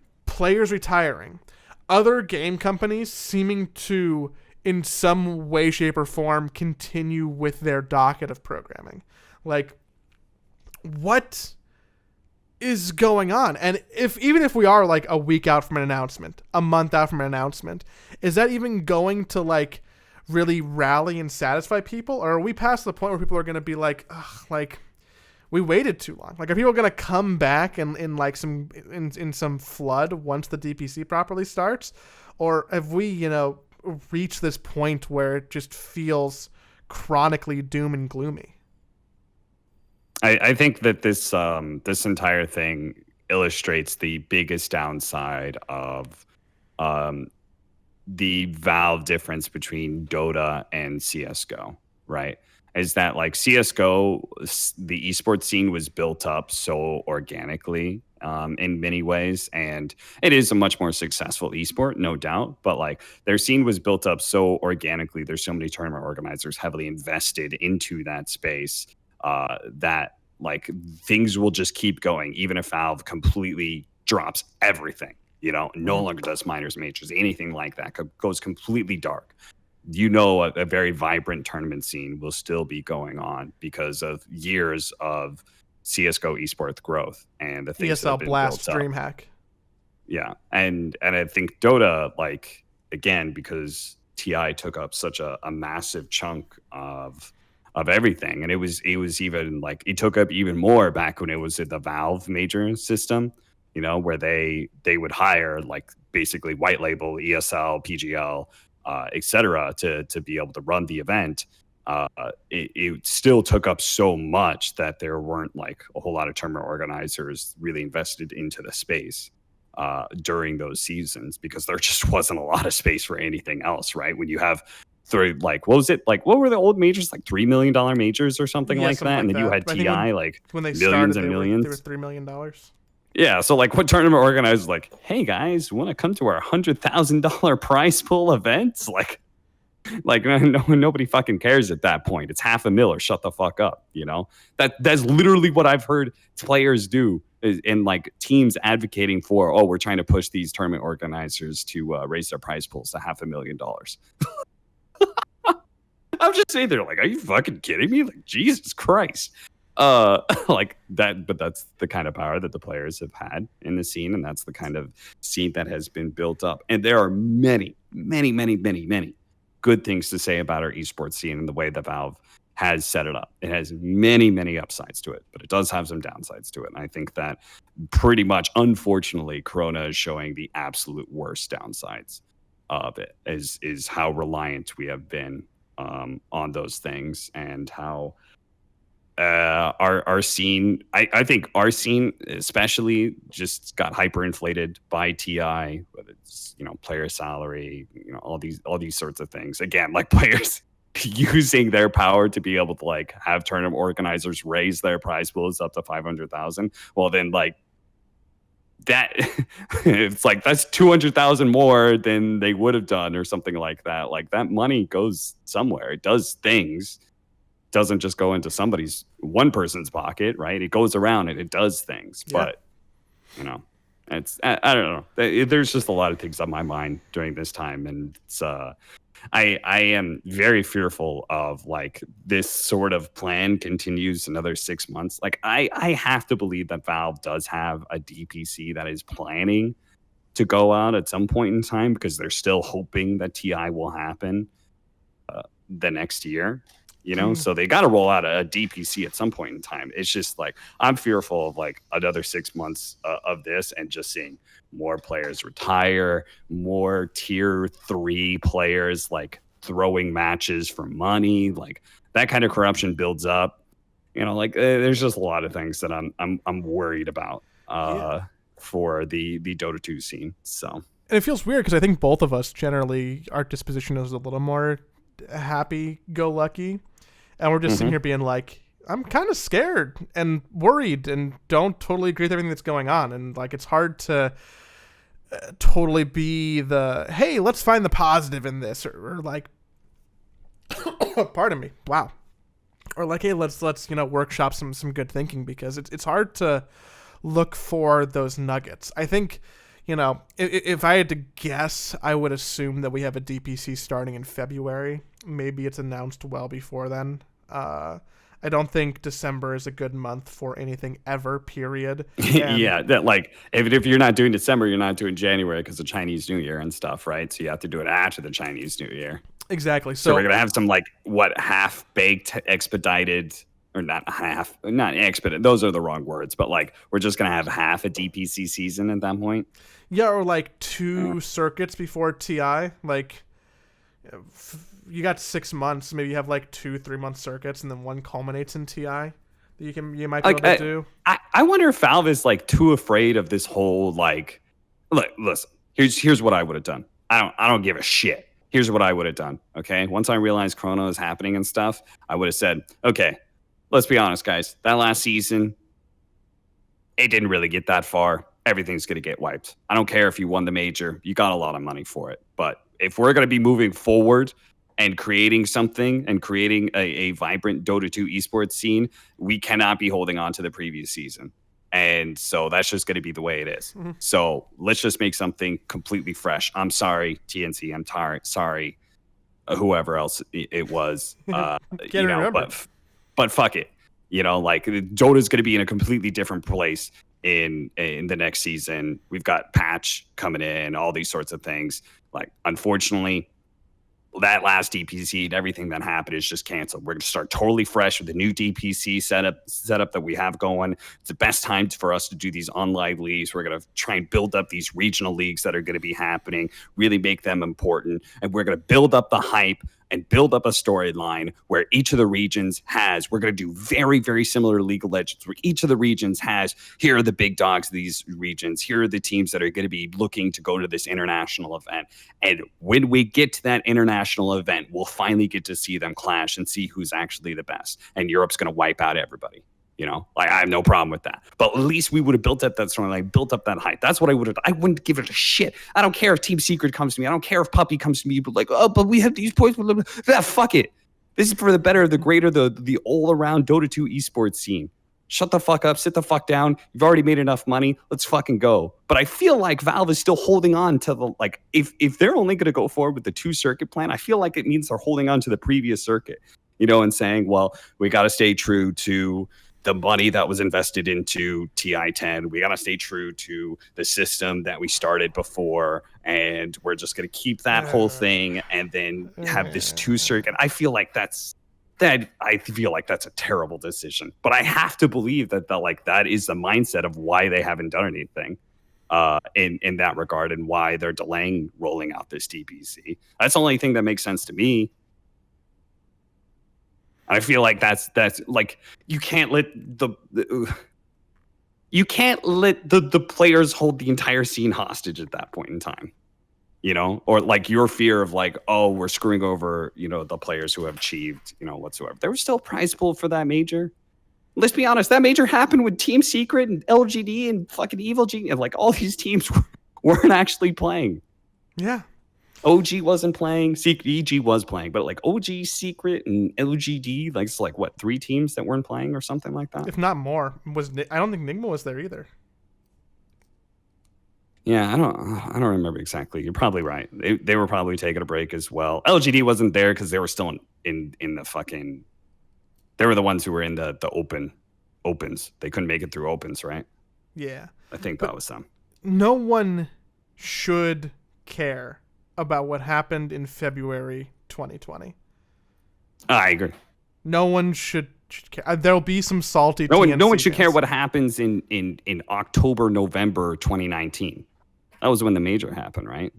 Other game companies seeming to, in some way, shape, or form, continue with their docket of programming. Like, what is going on? And even if we are like a week out from an announcement, a month out from an announcement, is that even going to like really rally and satisfy people? Or are we past the point where people are going to be like, ugh, like we waited too long? Like, are people going to come back in like in some flood once the DPC properly starts? Or have we, reached this point where it just feels chronically doom and gloomy? I think that this entire thing illustrates the biggest downside of the Valve difference between Dota and CSGO, right? Is that like CSGO, the esports scene was built up so organically in many ways, and it is a much more successful esport, no doubt, but like their scene was built up so organically. There's so many tournament organizers heavily invested into that space that like things will just keep going, even if Valve completely drops everything, no longer does minors, majors, anything like that, goes completely dark. A very vibrant tournament scene will still be going on because of years of CSGO esports growth and the things that have ESL been Blast built up. DreamHack. Yeah, and I think Dota, like, again, because TI took up such a massive chunk of everything, and it was even like it took up even more back when it was the Valve major system, where they would hire like basically white label ESL, PGL, etc. to be able to run the event. It still took up so much that there weren't like a whole lot of tournament organizers really invested into the space during those seasons because there just wasn't a lot of space for anything else, right? When you have what were the old majors, like $3 million majors or something like that, and then you had TI like when they millions started, and they millions. were $3 million. Yeah, so like what tournament organizers like, hey guys, want to come to our $100,000 prize pool events? Like, Like nobody fucking cares at that point. It's $500,000 or shut the fuck up. That's literally what I've heard players do in like teams advocating for. Oh, we're trying to push these tournament organizers to raise their prize pools to $500,000. I'm just saying, they're like, are you fucking kidding me? Like, Jesus Christ. Like that, but that's the kind of power that the players have had in the scene, and that's the kind of scene that has been built up. And there are many, many, many, many, many good things to say about our esports scene and the way that Valve has set it up. It has many, many upsides to it, but it does have some downsides to it. And I think that pretty much, unfortunately, Corona is showing the absolute worst downsides of it, is how reliant we have been on those things, and how our scene, I think our scene especially just got hyperinflated by TI, whether it's player salary, all these sorts of things. Again, like players using their power to be able to like have tournament organizers raise their prize pools up to 500,000. Well, then like that, it's like that's 200,000 more than they would have done or something like that. Like that money goes somewhere. It does things. Doesn't just go into one person's pocket, right? It goes around and it does things. Yeah. But it's I don't know. There's just a lot of things on my mind during this time, and it's I am very fearful of like this sort of plan continues another 6 months. Like I have to believe that Valve does have a DPC that is planning to go out at some point in time, because they're still hoping that TI will happen the next year. So they got to roll out a DPC at some point in time. It's just like, I'm fearful of like another 6 months of this, and just seeing more players retire, more tier 3 players like throwing matches for money. Like that kind of corruption builds up. Like there's just a lot of things that I'm worried about for the Dota 2 scene. So, and it feels weird because I think both of us generally, our disposition is a little more happy-go-lucky. And we're just sitting here being like, I'm kind of scared and worried and don't totally agree with everything that's going on. And like, it's hard to totally be hey, let's find the positive in this, or like, pardon me. Wow. Or like, hey, let's workshop some good thinking, because it's hard to look for those nuggets. I think, if I had to guess, I would assume that we have a DPC starting in February. Maybe it's announced well before then. I don't think December is a good month for anything ever, period. Yeah, that like if you're not doing December, you're not doing January because of Chinese New Year and stuff, right? So you have to do it after the Chinese New Year. Exactly. So we're gonna have some like half-baked expedited, or not expedited. Those are the wrong words, but like we're just gonna have half a DPC season at that point. Yeah, or like 2 circuits before TI. Like you got 6 months, maybe you have like 2-3 month circuits, and then one culminates in TI that you might be able to do. I wonder if Valve is like too afraid of this whole like, look, listen, here's what I would have done. I don't give a shit. Here's what I would have done. Okay, once I realized Chrono is happening and stuff, I would have said, okay, let's be honest, guys. That last season, it didn't really get that far. Everything's gonna get wiped. I don't care if you won the major. You got a lot of money for it. But if we're gonna be moving forward and creating something and creating a vibrant Dota 2 esports scene, we cannot be holding on to the previous season. And so that's just going to be the way it is. Mm-hmm. So let's just make something completely fresh. I'm sorry, TNC. I'm sorry, whoever else it was. Can't remember. But fuck it. Like Dota's going to be in a completely different place in the next season. We've got patch coming in, all these sorts of things. Like, unfortunately, that last DPC and everything that happened is just canceled. We're going to start totally fresh with the new DPC setup that we have going. It's the best time for us to do these online leagues. We're going to try and build up these regional leagues that are going to be happening, really make them important. And we're going to build up the hype and build up a storyline where each of the regions we're going to do very, very similar to League of Legends, where each of the regions here are the big dogs of these regions. Here are the teams that are going to be looking to go to this international event. And when we get to that international event, we'll finally get to see them clash and see who's actually the best. And Europe's going to wipe out everybody. You know, like I have no problem with that. But at least we would have built up that storyline, built up that hype. That's what I would have. I wouldn't give it a shit. I don't care if Team Secret comes to me. I don't care if Puppy comes to me. But like, oh, but we have these points. Fuck it. This is for the better, the greater, the all around Dota 2 esports scene. Shut the fuck up. Sit the fuck down. You've already made enough money. Let's fucking go. But I feel like Valve is still holding on to the like. If they're only going to go forward with the 2-circuit plan, I feel like it means they're holding on to the previous circuit. You know, and saying, well, we got to stay true to the money that was invested into TI-10. We got to stay true to the system that we started before, and we're just going to keep that whole thing and then have this 2-circuit. I feel like that's a terrible decision. But I have to believe that that is the mindset of why they haven't done anything in that regard, and why they're delaying rolling out this DBZ. That's the only thing that makes sense to me. I feel like that's like you can't let the players hold the entire scene hostage at that point in time, you know, or like your fear of like, oh, we're screwing over, you know, the players who have achieved, you know, whatsoever. There was still a prize pool for that major. Let's be honest, that major happened with Team Secret and LGD and fucking Evil Genius, and like all these teams weren't actually playing. Yeah. OG wasn't playing. EG was playing, but like OG, Secret, and LGD, like it's like what, 3 teams that weren't playing or something like that, if not more. I don't think Nigma was there either. Yeah, I don't remember exactly. You're probably right. They were probably taking a break as well. LGD wasn't there because they were still in the fucking. They were the ones who were in the opens. They couldn't make it through opens, right? Yeah, I think that was them. No one should care about what happened in February 2020. I agree. No one should care. There'll be some salty. No one should care what happens in October, November 2019. That was when the major happened, right?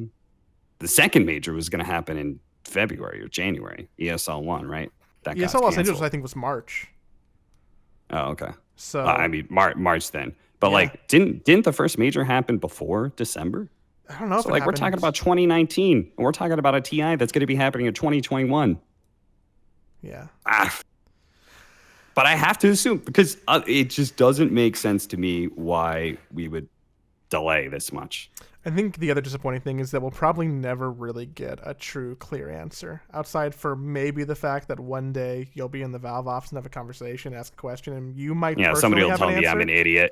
The second major was going to happen in February or January. ESL 1, right? That ESL Los Angeles, I think, was March. Oh, okay. So I mean March then. But like, didn't the first major happen before December? I don't know. So like, we're talking about 2019, and we're talking about a TI that's going to be happening in 2021. Yeah. But I have to assume, because it just doesn't make sense to me why we would delay this much. I think the other disappointing thing is that we'll probably never really get a true, clear answer, outside for maybe the fact that one day you'll be in the Valve office and have a conversation, ask a question, and you might somebody will tell me I'm an idiot.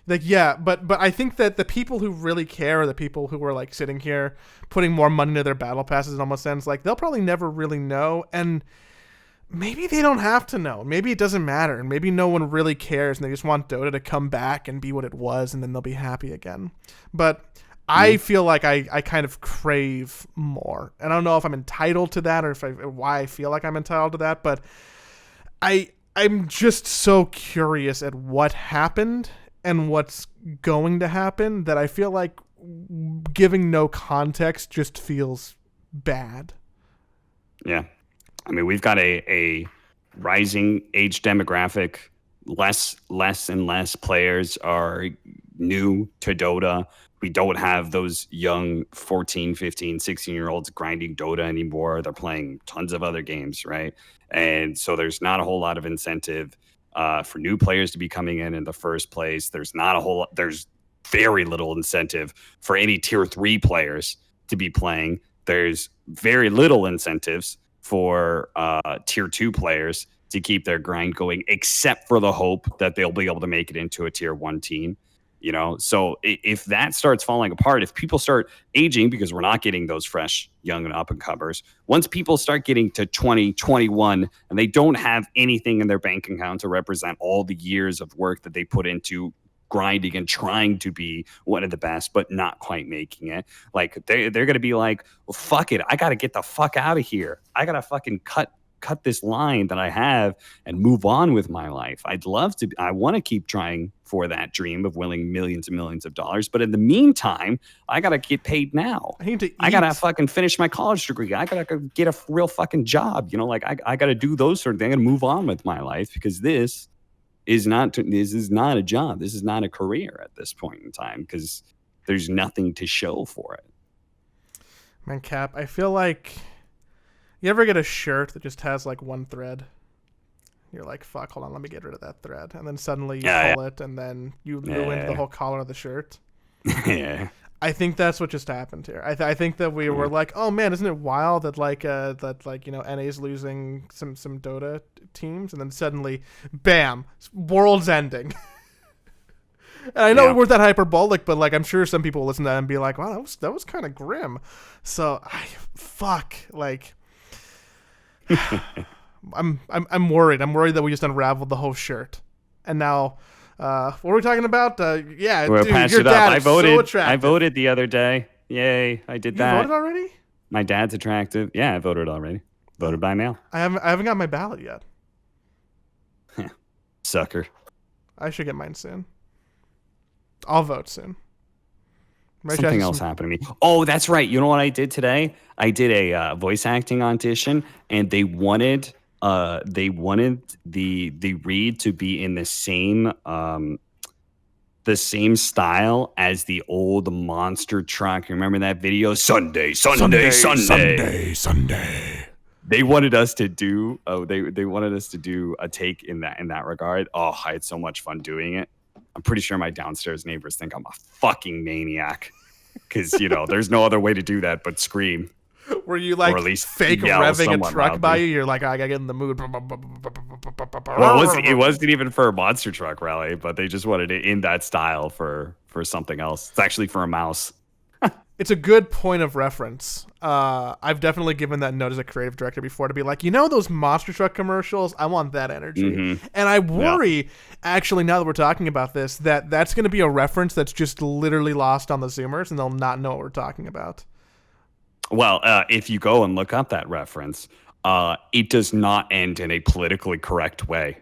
Like, yeah, but I think that the people who really care are the people who are like sitting here putting more money into their battle passes. It almost sounds like they'll probably never really know, and maybe they don't have to know. Maybe it doesn't matter, and maybe no one really cares, and they just want Dota to come back and be what it was, and then they'll be happy again. But I feel like I kind of crave more, and I don't know if I'm entitled to that or why I feel like I'm entitled to that, but I'm just so curious at what happened and what's going to happen that I feel like giving no context just feels bad. Yeah. I mean, we've got a rising age demographic. Less and less players are new to Dota. We don't have those young 14, 15, 16-year-olds grinding Dota anymore. They're playing tons of other games, right? And so there's not a whole lot of incentive for new players to be coming in the first place. There's very little incentive for any tier 3 players to be playing. There's very little incentives for tier 2 players to keep their grind going, except for the hope that they'll be able to make it into a tier 1 team. You know, so if that starts falling apart, if people start aging because we're not getting those fresh, young and up and comers, once people start getting to 20, 21, and they don't have anything in their bank account to represent all the years of work that they put into grinding and trying to be one of the best, but not quite making it, like they're going to be like, well, fuck it. I got to get the fuck out of here. I got to fucking cut this line that I have and move on with my life. I want to keep trying for that dream of winning millions and millions of dollars. But in the meantime, I got to get paid now. I got to fucking finish my college degree. I got to get a real fucking job. You know, like I got to do those sort of things and move on with my life, because this is not a job. This is not a career at this point in time, because there's nothing to show for it. Man, Cap, I feel like, you ever get a shirt that just has like one thread? You're like, fuck, hold on, let me get rid of that thread. And then suddenly you Yeah, pull it, and then you yeah, ruined the yeah. whole collar of the shirt. Yeah. I think that's what just happened here. I think that we were like, oh man, isn't it wild that NA's losing some Dota teams, and then suddenly, bam, world's ending. And I know we weren't that hyperbolic, but like I'm sure some people will listen to that and be like, wow, that was kind of grim. So I'm worried. I'm worried that we just unraveled the whole shirt, and now. What were we talking about? Yeah, We'll dude, patch your it up. dad I is voted. so attractive. I voted the other day. Yay! I did that. You voted already? My dad's attractive. Yeah, I voted already. Voted by mail. I haven't got my ballot yet. Sucker. I should get mine soon. I'll vote soon. Something else happened to me. Oh, that's right. You know what I did today? I did a voice acting audition, and they wanted the read to be in the same style as the old monster truck. Remember that video? Sunday. They wanted us to do they wanted us to do a take in that regard. Oh, I had so much fun doing it. I'm pretty sure my downstairs neighbors think I'm a fucking maniac, because there's no other way to do that but scream. Were you like, or at least fake revving a truck loudly by you? You're like, I gotta get in the mood. Well, it wasn't even for a monster truck rally, but they just wanted it in that style for something else. It's actually for a mouse. It's a good point of reference. I've definitely given that note as a creative director before, to be like, those monster truck commercials, I want that energy. Mm-hmm. And I worry, actually, now that we're talking about this, that's going to be a reference that's just literally lost on the Zoomers, and they'll not know what we're talking about. Well, if you go and look up that reference, it does not end in a politically correct way.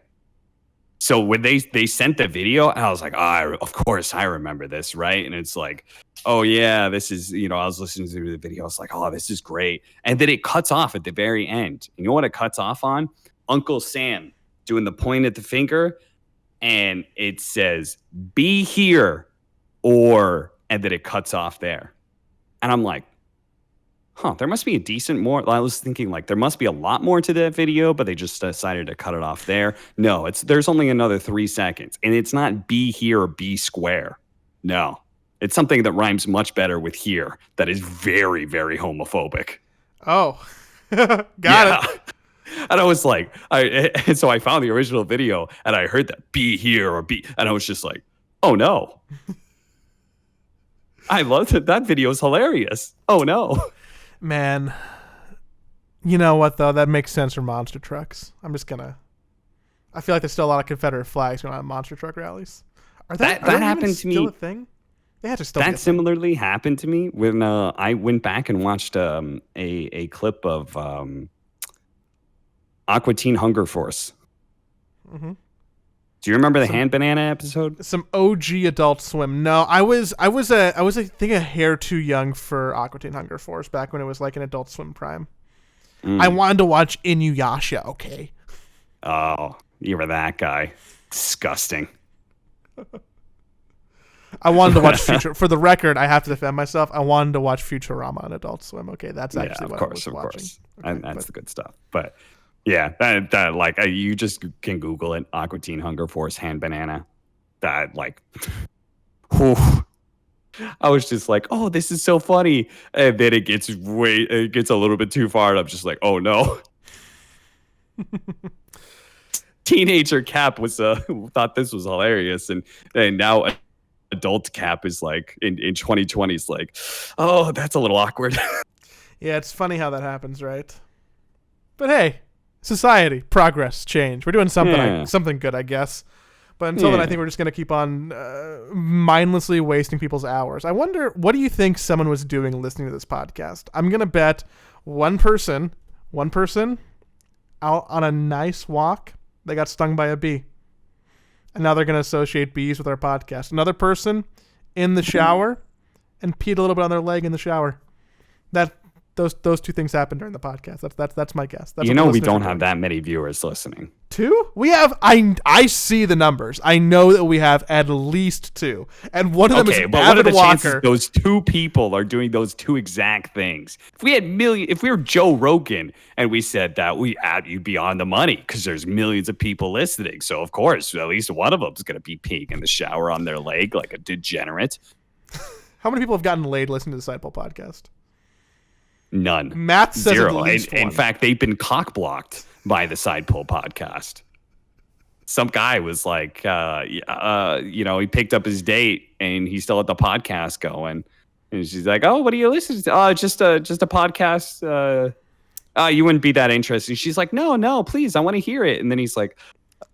So when they sent the video, I was like, of course I remember this, right? And it's like, oh yeah, this is, I was listening to the video, I was like, oh, this is great. And then it cuts off at the very end. You know what it cuts off on? Uncle Sam doing the point at the finger, and it says, be here, and then it cuts off there. And I'm like, there must be a decent more. I was thinking like there must be a lot more to that video, but they just decided to cut it off there. No, there's only another 3 seconds, and it's not be here or be square. No, it's something that rhymes much better with here. That is very, very homophobic. Oh, got it. And I was like, so I found the original video, and I heard that be here or be, and I was just like, oh no. I loved it. That video is hilarious. Oh no. Man, you know what though? That makes sense for monster trucks. I feel like there's still a lot of Confederate flags going on at monster truck rallies. That happened to me. Still a thing? They had to still. That similarly happened to me when I went back and watched a clip of Aqua Teen Hunger Force. Mm-hmm. Do you remember the hand banana episode? Some OG Adult Swim. No, I was I think a hair too young for Aqua Teen Hunger Force back when it was like an Adult Swim prime. I wanted to watch Inuyasha. Okay. Oh, you were that guy. Disgusting. I wanted to watch Future. For the record, I have to defend myself. I wanted to watch Futurama on Adult Swim. Okay, that's actually what I was watching. Of course. Okay, and that's the good stuff. But yeah, that like you just can Google it. Aqua Teen Hunger Force hand banana. That like, whew. I was just like, oh, this is so funny, and then it gets a little bit too far, and I'm just like, oh no. Teenager Cap was thought this was hilarious, and now adult Cap is like in 2020 is like, oh, that's a little awkward. Yeah, it's funny how that happens, right? But hey. Society, progress, change. We're doing something good, I guess. But until then, I think we're just going to keep on mindlessly wasting people's hours. I wonder, what do you think someone was doing listening to this podcast? I'm going to bet one person out on a nice walk, they got stung by a bee. And now they're going to associate bees with our podcast. Another person in the shower and peed a little bit on their leg in the shower. Those two things happened during the podcast. That's my guess. That's we don't have that many viewers listening. 2? We have I see the numbers. I know that we have at least 2. And one of them is Okay, but what are Avid the chances Walker. those 2 people are doing those 2 exact things? If we were Joe Rogan and we said that, you'd be on the money because there's millions of people listening. So of course, at least one of them is going to be peeing in the shower on their leg like a degenerate. How many people have gotten laid listening to the Sidepole podcast? None. Matt says 0. at least In one. fact, they've been cock-blocked by the Sidepole podcast. Some guy was like, he picked up his date and he still had the podcast going. And she's like, "Oh, what are you listening to? Just a podcast. You wouldn't be that interested." And she's like, "No, please, I want to hear it." And then he's like,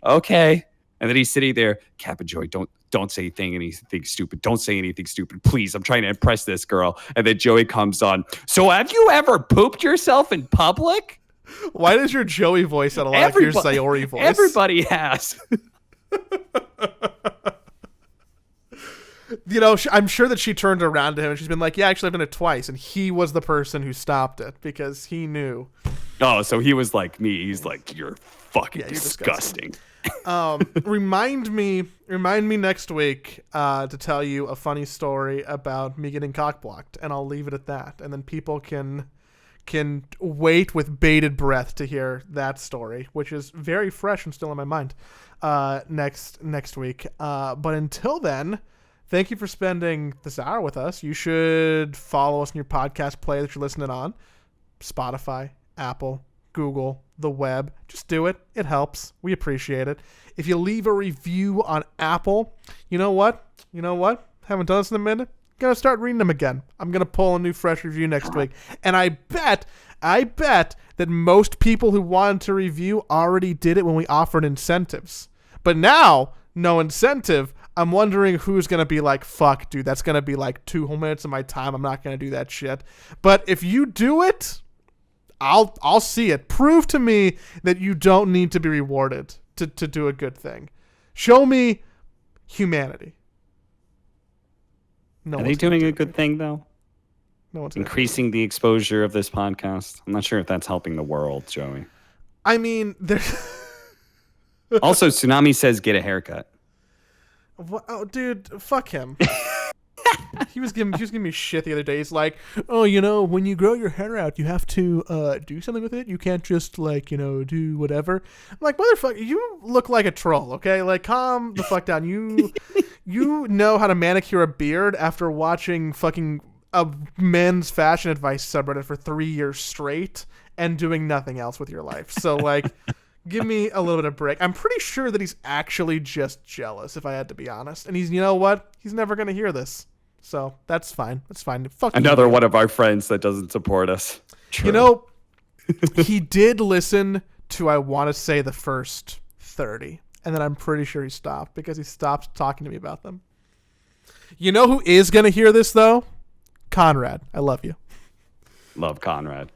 "Okay." And then he's sitting there, Cap and Joy, don't say anything stupid. Don't say anything stupid, please. I'm trying to impress this girl. And then Joey comes on. "So have you ever pooped yourself in public?" Why does your Joey voice sound a lot like your Sayori voice? Everybody has. I'm sure that she turned around to him and she's been like, "Yeah, actually, I've done it twice." And he was the person who stopped it because he knew. Oh, so he was like me. He's like, "You're fucking disgusting." Remind me next week to tell you a funny story about me getting cock-blocked, and I'll leave it at that. And then people can wait with bated breath to hear that story, which is very fresh and still in my mind next week. But until then, thank you for spending this hour with us. You should follow us in your podcast player that you're listening on. Spotify, Apple, Google, the web. Just do it. It helps. We appreciate it. If you leave a review on Apple, you know what? Haven't done this in a minute. Gonna start reading them again. I'm gonna pull a new fresh review next week. And I bet that most people who wanted to review already did it when we offered incentives. But now, no incentive. I'm wondering who's going to be like, "Fuck, dude, that's going to be like 2 whole minutes of my time. I'm not going to do that shit." But if you do it, I'll see it. Prove to me that you don't need to be rewarded to do a good thing. Show me humanity. Are they doing a good thing, though? No one's increasing the exposure of this podcast. I'm not sure if that's helping the world, Joey. I mean, Also, Tsunami says get a haircut. What? Oh, dude, fuck him. He was giving me shit the other day. He's like, "Oh, when you grow your hair out, you have to do something with it. You can't just do whatever." I'm like, "Motherfucker, you look like a troll, okay? Like, calm the fuck down. You know how to manicure a beard after watching fucking a men's fashion advice subreddit for 3 years straight and doing nothing else with your life. So like, give me a little bit of break." I'm pretty sure that he's actually just jealous, if I had to be honest. And he's, you know what? He's never gonna hear this. So that's fine. That's fine. Fuck another you. One of our friends that doesn't support us. True. He did listen to, I want to say, the first 30. And then I'm pretty sure he stopped because he stopped talking to me about them. You know who is going to hear this, though? Conrad. I love you. Love Conrad.